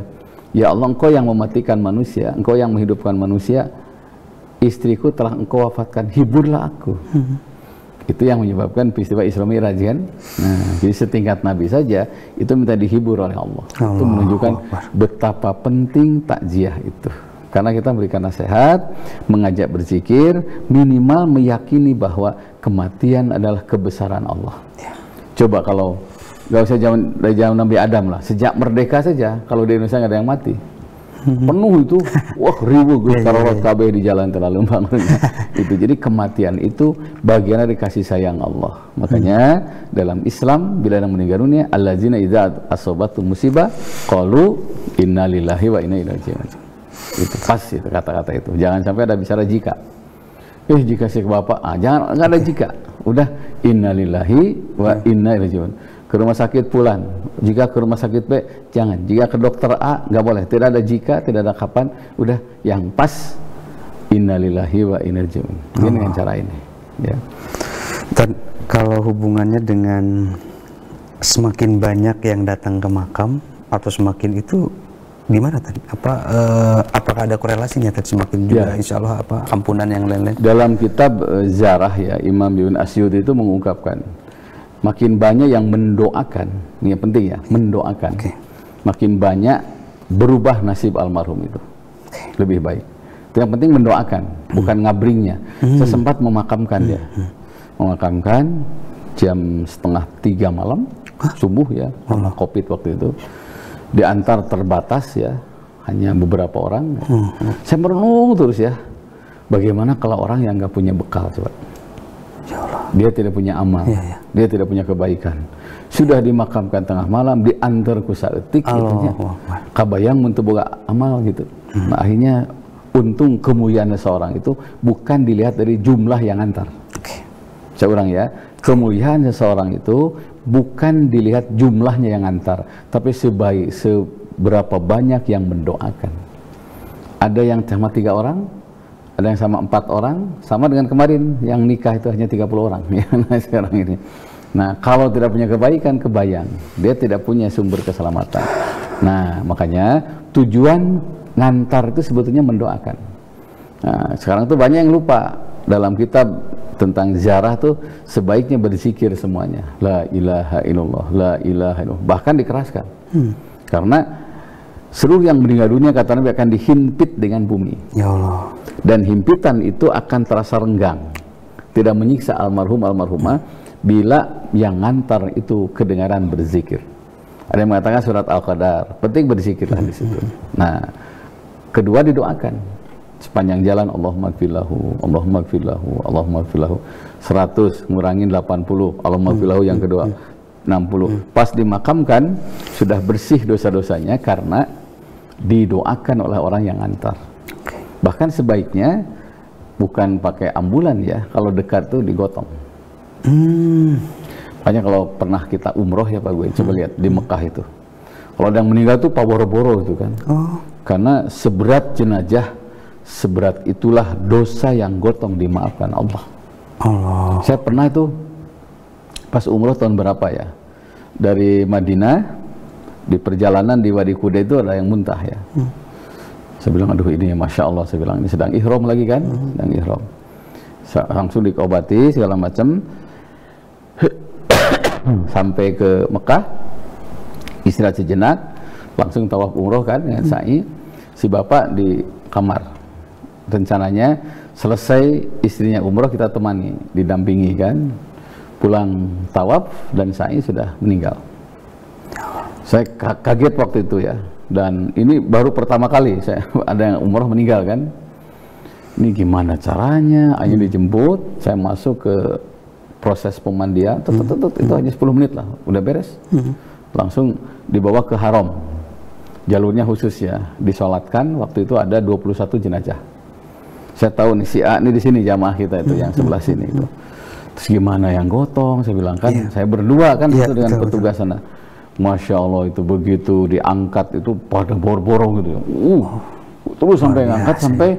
ya Allah, engkau yang mematikan manusia, engkau yang menghidupkan manusia, istriku telah engkau wafatkan, hiburlah aku. Itu yang menyebabkan peristiwa Isra Mi'raj kan. Nah, jadi setingkat Nabi saja itu minta dihibur oleh Allah. Itu menunjukkan betapa penting takziah itu. Karena kita memberikan nasihat, mengajak berzikir, minimal meyakini bahwa kematian adalah kebesaran Allah. Coba kalau nggak usah dari zaman Nabi Adam lah, sejak merdeka saja, kalau di Indonesia nggak ada yang mati, penuh itu, wah ribu karorat kabeh di jalan terlalu bangunnya. Itu jadi kematian itu bagian dari kasih sayang Allah. Makanya dalam Islam bila ada meninggal dunia, allazina idza asobatum musibah qalu inna lillahi wa inna ilaihi raji'un. Itu pas itu kata-kata itu. Jangan sampai ada bicara jika. Jika saya ke bapak, jangan, nggak ada jika. Udah innalillahi wa inna ilaihi raji'un. Ke rumah sakit pulang. Jika ke rumah sakit B, jangan. Jika ke dokter A, nggak boleh. Tidak ada jika, tidak ada kapan. Udah yang pas innalillahi wa inna ilaihi raji'un. Ini dengan cara ini. Ya. Dan kalau hubungannya dengan semakin banyak yang datang ke makam atau semakin itu gimana tadi? Apakah ada korelasinya tadi semakin juga insya Allah ampunan yang lain-lain? Dalam kitab Zarah ya, Imam Ibn Asyud itu mengungkapkan makin banyak yang mendoakan, ini yang penting ya, mendoakan. Makin banyak berubah nasib almarhum itu. Lebih baik. Itu yang penting mendoakan, bukan ngabringnya. Sesempat memakamkan dia. Memakamkan jam 2:30 malam, subuh ya, karena Covid waktu itu. Diantar terbatas ya, hanya beberapa orang. Saya merenung terus ya, bagaimana kalau orang yang nggak punya bekal, coba. Dia tidak punya amal, dia tidak punya kebaikan. Sudah dimakamkan tengah malam, diantar ku saeutik, gitu, kabayang untuk boga amal gitu. Nah, akhirnya untung kemuliaan seseorang itu bukan dilihat dari jumlah yang antar. Saya ulang ya, kemuliaan seseorang itu bukan dilihat jumlahnya yang antar, tapi seberapa banyak yang mendoakan. Ada yang sama 3 orang, ada yang sama 4 orang, sama dengan kemarin yang nikah itu hanya 30 orang ya, sekarang ini. Nah, kalau tidak punya kebaikan, kebayang dia tidak punya sumber keselamatan. Nah, makanya tujuan ngantar itu sebetulnya mendoakan. Nah, sekarang tuh banyak yang lupa. Dalam kitab tentang ziarah tuh sebaiknya berzikir semuanya, la ilaha illallah, la ilaha illallah, bahkan dikeraskan. Karena seluruh yang meninggal dunia kata Nabi akan dihimpit dengan bumi. Ya Allah. Dan himpitan itu akan terasa renggang, tidak menyiksa almarhum almarhumah bila yang ngantar itu kedengaran berzikir. Ada yang mengatakan surat Al-Qadar, penting berzikirlah di situ. Nah, kedua didoakan. Sepanjang jalan Allahumma gfirlahu, Allahumma gfirlahu, Allahumma gfirlahu. 100 ngurangin 80, Allahumma gfirlahu yang kedua 60. Pas dimakamkan sudah bersih dosa-dosanya karena didoakan oleh orang yang antar. Bahkan sebaiknya bukan pakai ambulan ya, kalau dekat tuh digotong. Makanya kalau pernah kita umroh ya Pak gue, coba lihat di Mekah itu. Kalau ada yang meninggal tuh paboro-boro itu kan. Karena seberat jenazah, seberat itulah dosa yang gotong dimaafkan Allah. Saya pernah itu pas umroh tahun berapa ya, dari Madinah di perjalanan di Wadi Kuda itu ada yang muntah ya. Saya bilang aduh ini Masya Allah, saya bilang ini sedang ihram lagi kan, sedang ihram. Langsung diobati segala macam. Sampai ke Mekah, istirahat sejenak, langsung tawaf umroh kan dengan sa'i. Si bapak di kamar. Rencananya selesai istrinya umroh kita temani, didampingi kan, pulang tawaf dan sa'i sudah meninggal. Saya kaget waktu itu ya, dan ini baru pertama kali saya ada yang umroh meninggal kan. Ini gimana caranya? Akhirnya dijemput, saya masuk ke proses pemandian, itu hanya 10 menit lah, udah beres. Langsung dibawa ke haram, jalurnya khusus ya, disolatkan. Waktu itu ada 21 jenazah. Saya tahu nih si A ini di sini jamaah kita itu yang sebelah sini itu. Terus gimana yang gotong? Saya bilang kan, saya berdua kan itu dengan petugas sana. Masya Allah itu begitu diangkat itu pada bor-boro gitu. Terus sampai ngangkat sampai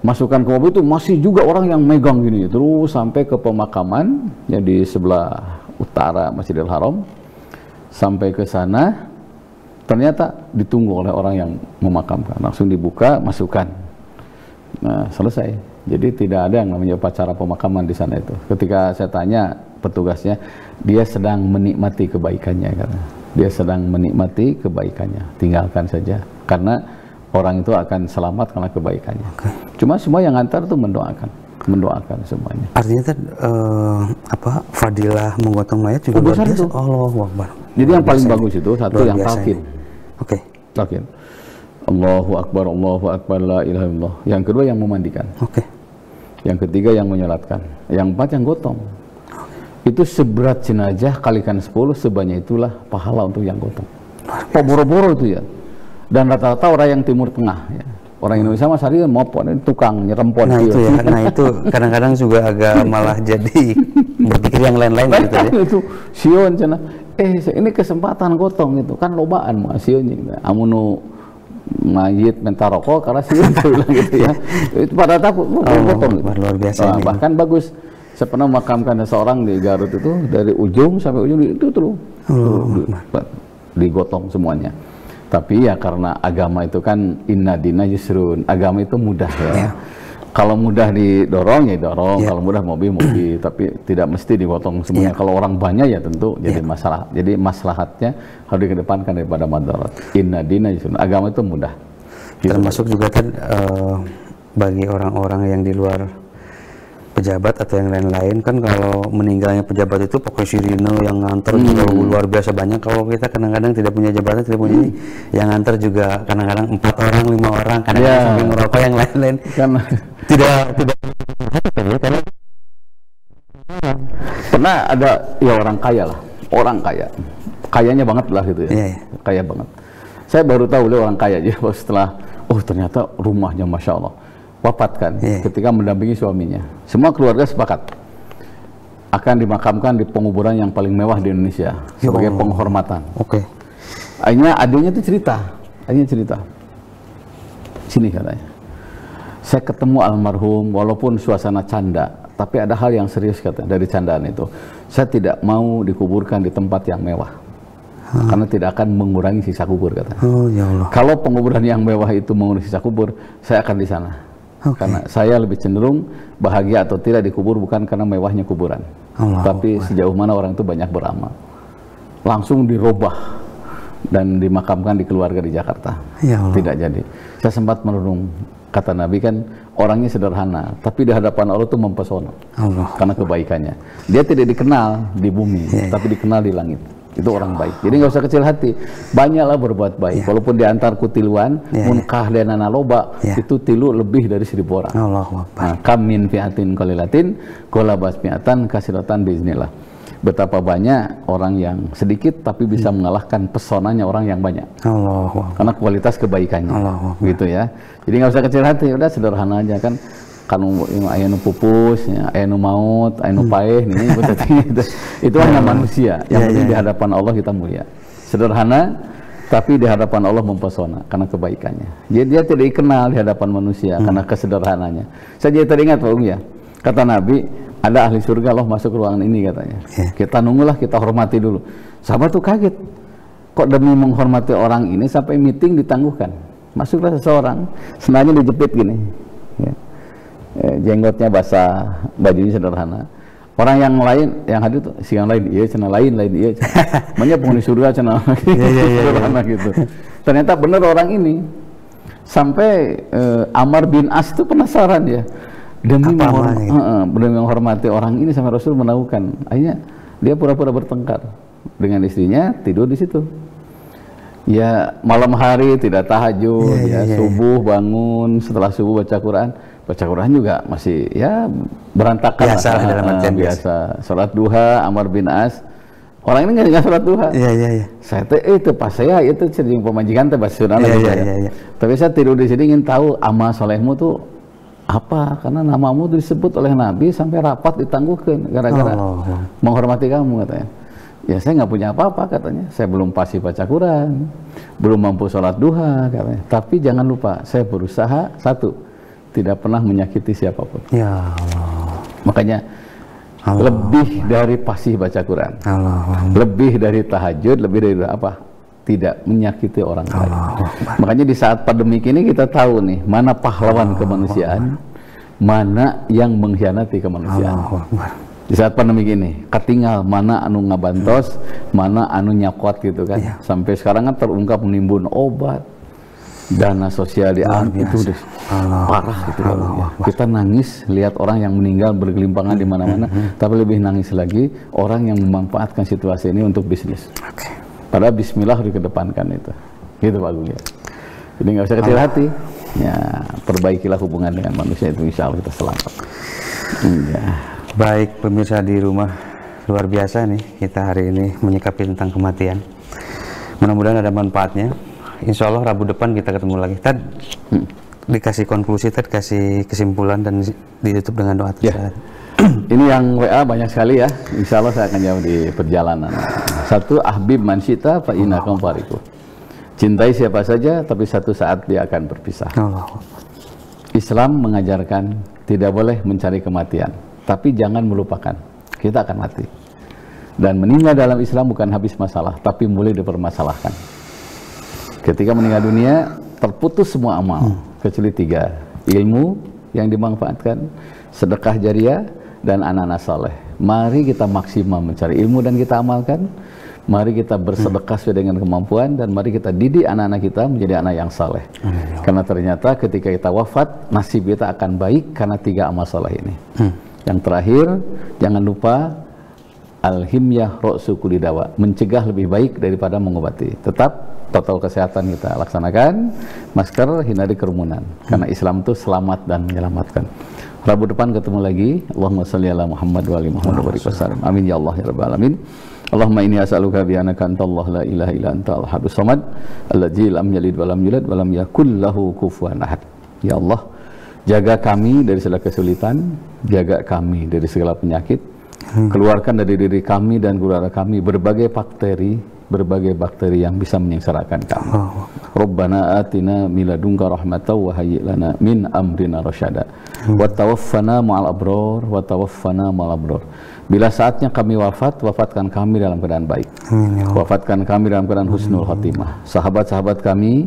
masukkan ke mobil itu masih juga orang yang megang gini. Terus sampai ke pemakaman ya di sebelah utara Masjidil Haram. Sampai ke sana ternyata ditunggu oleh orang yang memakamkan. Langsung dibuka, masukkan. Nah, selesai. Jadi tidak ada yang namanya upacara pemakaman di sana itu. Ketika saya tanya petugasnya, dia sedang menikmati kebaikannya, katanya. Dia sedang menikmati kebaikannya, tinggalkan saja. Karena orang itu akan selamat karena kebaikannya. Cuma semua yang antar tuh mendoakan semuanya. Artinya kan fadilah menggotong mayat juga besar itu. Allahu Akbar. Jadi yang paling bagus itu satu yang talqin. Talqin. Allahu Akbar, la ilaha illallah. Yang kedua yang memandikan. Yang ketiga yang menyolatkan. Yang empat yang gotong. Itu seberat jenazah kalikan 10, sebanyak itulah pahala untuk yang gotong. Boro-boro itu ya. Dan rata-rata orang yang Timur Tengah ya. Orang Indonesia mas hari mopon, tukang nyerempon. Nah itu ya, nah itu kadang-kadang juga agak malah jadi berpikir yang lain-lain gitu ya. Itu sion cina, ini kesempatan gotong itu kan lobaan mah sion gitu. Amunu mayit minta rokok karena sion bilang gitu ya. Itu pada takut gotong. Luar biasa. Bahkan bagus. Saya pernah memakamkan seseorang di Garut itu dari ujung sampai ujung itu terus digotong semuanya. Tapi ya karena agama itu kan inna dina yusrun, agama itu mudah ya. Kalau mudah didorong ya dorong, kalau mudah mobil, tapi tidak mesti digotong semuanya. Kalau orang banyak ya tentu jadi masalah. Jadi maslahatnya harus dikedepankan daripada madarat. Inna dina yusrun, agama itu mudah. Gitu. Termasuk juga kan bagi orang-orang yang di luar pejabat atau yang lain-lain kan, kalau meninggalnya pejabat itu pokoknya sirine yang nganter juga luar biasa banyak. Kalau kita kadang-kadang tidak punya jabatan, tidak punya ini, yang nganter juga kadang-kadang 4 orang, 5 orang, kadang-kadang sambil ngerokok yang lain-lain. Karena tidak karena pernah ada ya orang kaya lah, kayanya banget lah gitu ya, kaya banget. Saya baru tahu dia orang kaya aja setelah ternyata rumahnya masya Allah. Wafat kan ketika mendampingi suaminya. Semua keluarga sepakat akan dimakamkan di penguburan yang paling mewah di Indonesia sebagai penghormatan. Akhirnya adiknya itu cerita, sini katanya, saya ketemu almarhum walaupun suasana canda, tapi ada hal yang serius katanya dari candaan itu. Saya tidak mau dikuburkan di tempat yang mewah karena tidak akan mengurangi sisa kubur katanya. Ya Allah. Kalau penguburan yang mewah itu mengurangi sisa kubur, saya akan di sana. Karena saya lebih cenderung bahagia atau tidak dikubur bukan karena mewahnya kuburan, tapi sejauh mana orang itu banyak beramal. Langsung dirubah dan dimakamkan di keluarga di Jakarta. Tidak jadi. Saya sempat merenung, kata Nabi kan orangnya sederhana, tapi di hadapan Allah itu mempesona karena kebaikannya. Dia tidak dikenal di bumi, tapi dikenal di langit. Itu orang baik. Jadi nggak usah kecil hati. Banyaklah berbuat baik. Walaupun diantar kutiluan, munkah dan analoba, itu tilu lebih dari 1000 orang. Nah, kam min fi'atin qalilatin ghalabas fi'atan kasiratan biiznillah. Betapa banyak orang yang sedikit tapi bisa mengalahkan pesonanya orang yang banyak. Karena kualitas kebaikannya. Gitu ya. Jadi nggak usah kecil hati. Udah sederhana aja kan. Kanu ayanu pupus, ayanu maut, ayanu paeh, itu hanya manusia. Yang penting di hadapan Allah kita mulia. Sederhana, tapi di hadapan Allah mempesona karena kebaikannya. Jadi dia tidak dikenal di hadapan manusia karena kesederhananya. Saya jadi teringat Pak ya, kata Nabi, ada ahli surga Allah masuk ruangan ini katanya. Kita nunggulah, kita hormati dulu. Sahabat tuh kaget, kok demi menghormati orang ini sampai meeting ditangguhkan. Masuklah seseorang, senangnya dijepit gini. Jenggotnya basah, bajunya sederhana. Orang yang lain, yang hadir tuh si yang lain, cina lain, iya. Banyak penghuni surga cina sederhana gitu. Ternyata benar orang ini. Sampai Amr bin As itu penasaran ya. Demi menghormati orang ini sampai Rasul menahukan. Akhirnya dia pura-pura bertengkar dengan istrinya, tidur di situ. Ya malam hari tidak tahajud, subuh bangun, setelah subuh baca Quran juga masih ya berantakan biasa. Sholat duha, Amr bin As. Orang ini nggak sholat duha. Saya itu pas saya itu sering pemajikan teh bahasa Sunda. Tapi saya tidur di sini ingin tahu amal solehmu tuh apa, karena namamu disebut oleh Nabi sampai rapat ditangguhkan gara-gara menghormati kamu katanya. Ya saya nggak punya apa-apa katanya, saya belum pasti baca Quran, belum mampu sholat duha katanya. Tapi jangan lupa saya berusaha satu, tidak pernah menyakiti siapapun. Ya Allah. Makanya lebih dari pasti baca Quran, lebih dari tahajud, lebih dari apa? Tidak menyakiti orang lain. Makanya di saat pandemik ini kita tahu nih mana pahlawan kemanusiaan mana yang mengkhianati kemanusiaan. Di saat pandemi ini, ketinggal mana anu ngabantos, mana anu nyakot gitu kan. Sampai sekarang kan terungkap menimbun obat, dana sosial diambil, itu udah parah gitu kan. Kita nangis lihat orang yang meninggal bergelimpangan di mana-mana, tapi lebih nangis lagi orang yang memanfaatkan situasi ini untuk bisnis. Padahal bismillah dikedepankan itu. Gitu Pak Agung ya. Jadi nggak usah kecil hati. Ya, perbaikilah hubungan dengan manusia itu, insya Allah kita selamat. Ya. Baik pemirsa di rumah, luar biasa nih kita hari ini menyikapi tentang kematian. Mudah-mudahan ada manfaatnya. Insya Allah Rabu depan kita ketemu lagi. Tad dikasih konklusi, Tad kasih kesimpulan dan ditutup dengan doa. Ini yang WA banyak sekali ya. Insya Allah saya akan jawab di perjalanan. Satu, ahbib man syita fa innakum fariqu. Cintai siapa saja, tapi satu saat dia akan berpisah. Islam mengajarkan tidak boleh mencari kematian, tapi jangan melupakan kita akan mati. Dan meninggal dalam Islam bukan habis masalah, tapi mulai dipermasalahkan. Ketika meninggal dunia, terputus semua amal, kecuali 3. Ilmu yang dimanfaatkan, sedekah jariah, dan anak-anak saleh. Mari kita maksimal mencari ilmu dan kita amalkan. Mari kita bersedekah sesuai dengan kemampuan, dan mari kita didik anak-anak kita menjadi anak yang saleh. Karena ternyata ketika kita wafat, nasib kita akan baik karena 3 amal saleh ini. Yang terakhir, jangan lupa al-himyah ra'su kulli dawa, mencegah lebih baik daripada mengobati. Tetap total kesehatan kita laksanakan, masker, hindari kerumunan, karena Islam itu selamat dan menyelamatkan. Rabu depan ketemu lagi. Allahumma shalli ala Muhammad wa ali Muhammad wa barik wasallam. Amin ya Allah ya rabbal alamin. Allahumma inni as'aluka bi annaka antallah la ilaha illa anta al-ahadus samad alladzi lam yalid wa lam yulad wa lam yakul lahu kufuwan ahad. Ya Allah, jaga kami dari segala kesulitan, jaga kami dari segala penyakit, keluarkan dari diri kami dan keluarga kami berbagai bakteri yang bisa menyengsarakan kami. Rabbana atina min ladunka rahmatan wa hayyi lana min amrina rasyada. Wa tawaffana ma'al abrar wa tawaffana ma'al abrar. Bila saatnya kami wafat, wafatkan kami dalam keadaan baik. Wafatkan kami dalam keadaan husnul khotimah. Sahabat-sahabat kami,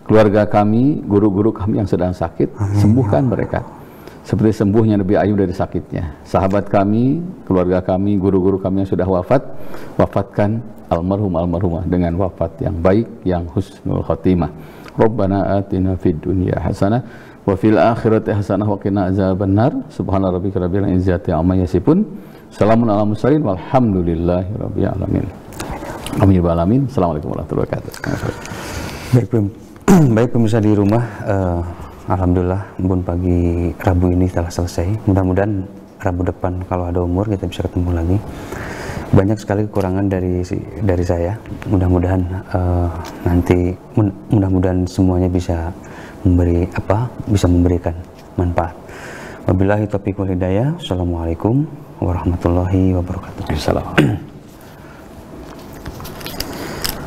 keluarga kami, guru-guru kami yang sedang sakit, sembuhkan mereka seperti sembuhnya Nabi Ayub dari sakitnya. Sahabat kami, keluarga kami, guru-guru kami yang sudah wafat, wafatkan almarhumah dengan wafat yang baik, yang husnul khotimah. Rabbana atina fid dunya hasanah wa fil akhirati hasanah wa qina azabannar. Subhana rabbika rabbil izzati amma yasifun. Salamun ala mursalin walhamdulillahi rabbil alamin. Amin ya rabbal alamin. Assalamualaikum warahmatullahi wabarakatuh. Baik pemirsa di rumah, alhamdulillah embun pagi Rabu ini telah selesai. Mudah-mudahan Rabu depan kalau ada umur kita bisa ketemu lagi. Banyak sekali kekurangan dari saya. Mudah-mudahan nanti mudah-mudahan semuanya bisa memberikan manfaat. Wabillahi taufiq wal hidayah. Assalamualaikum warahmatullahi wabarakatuh. Assalamualaikum.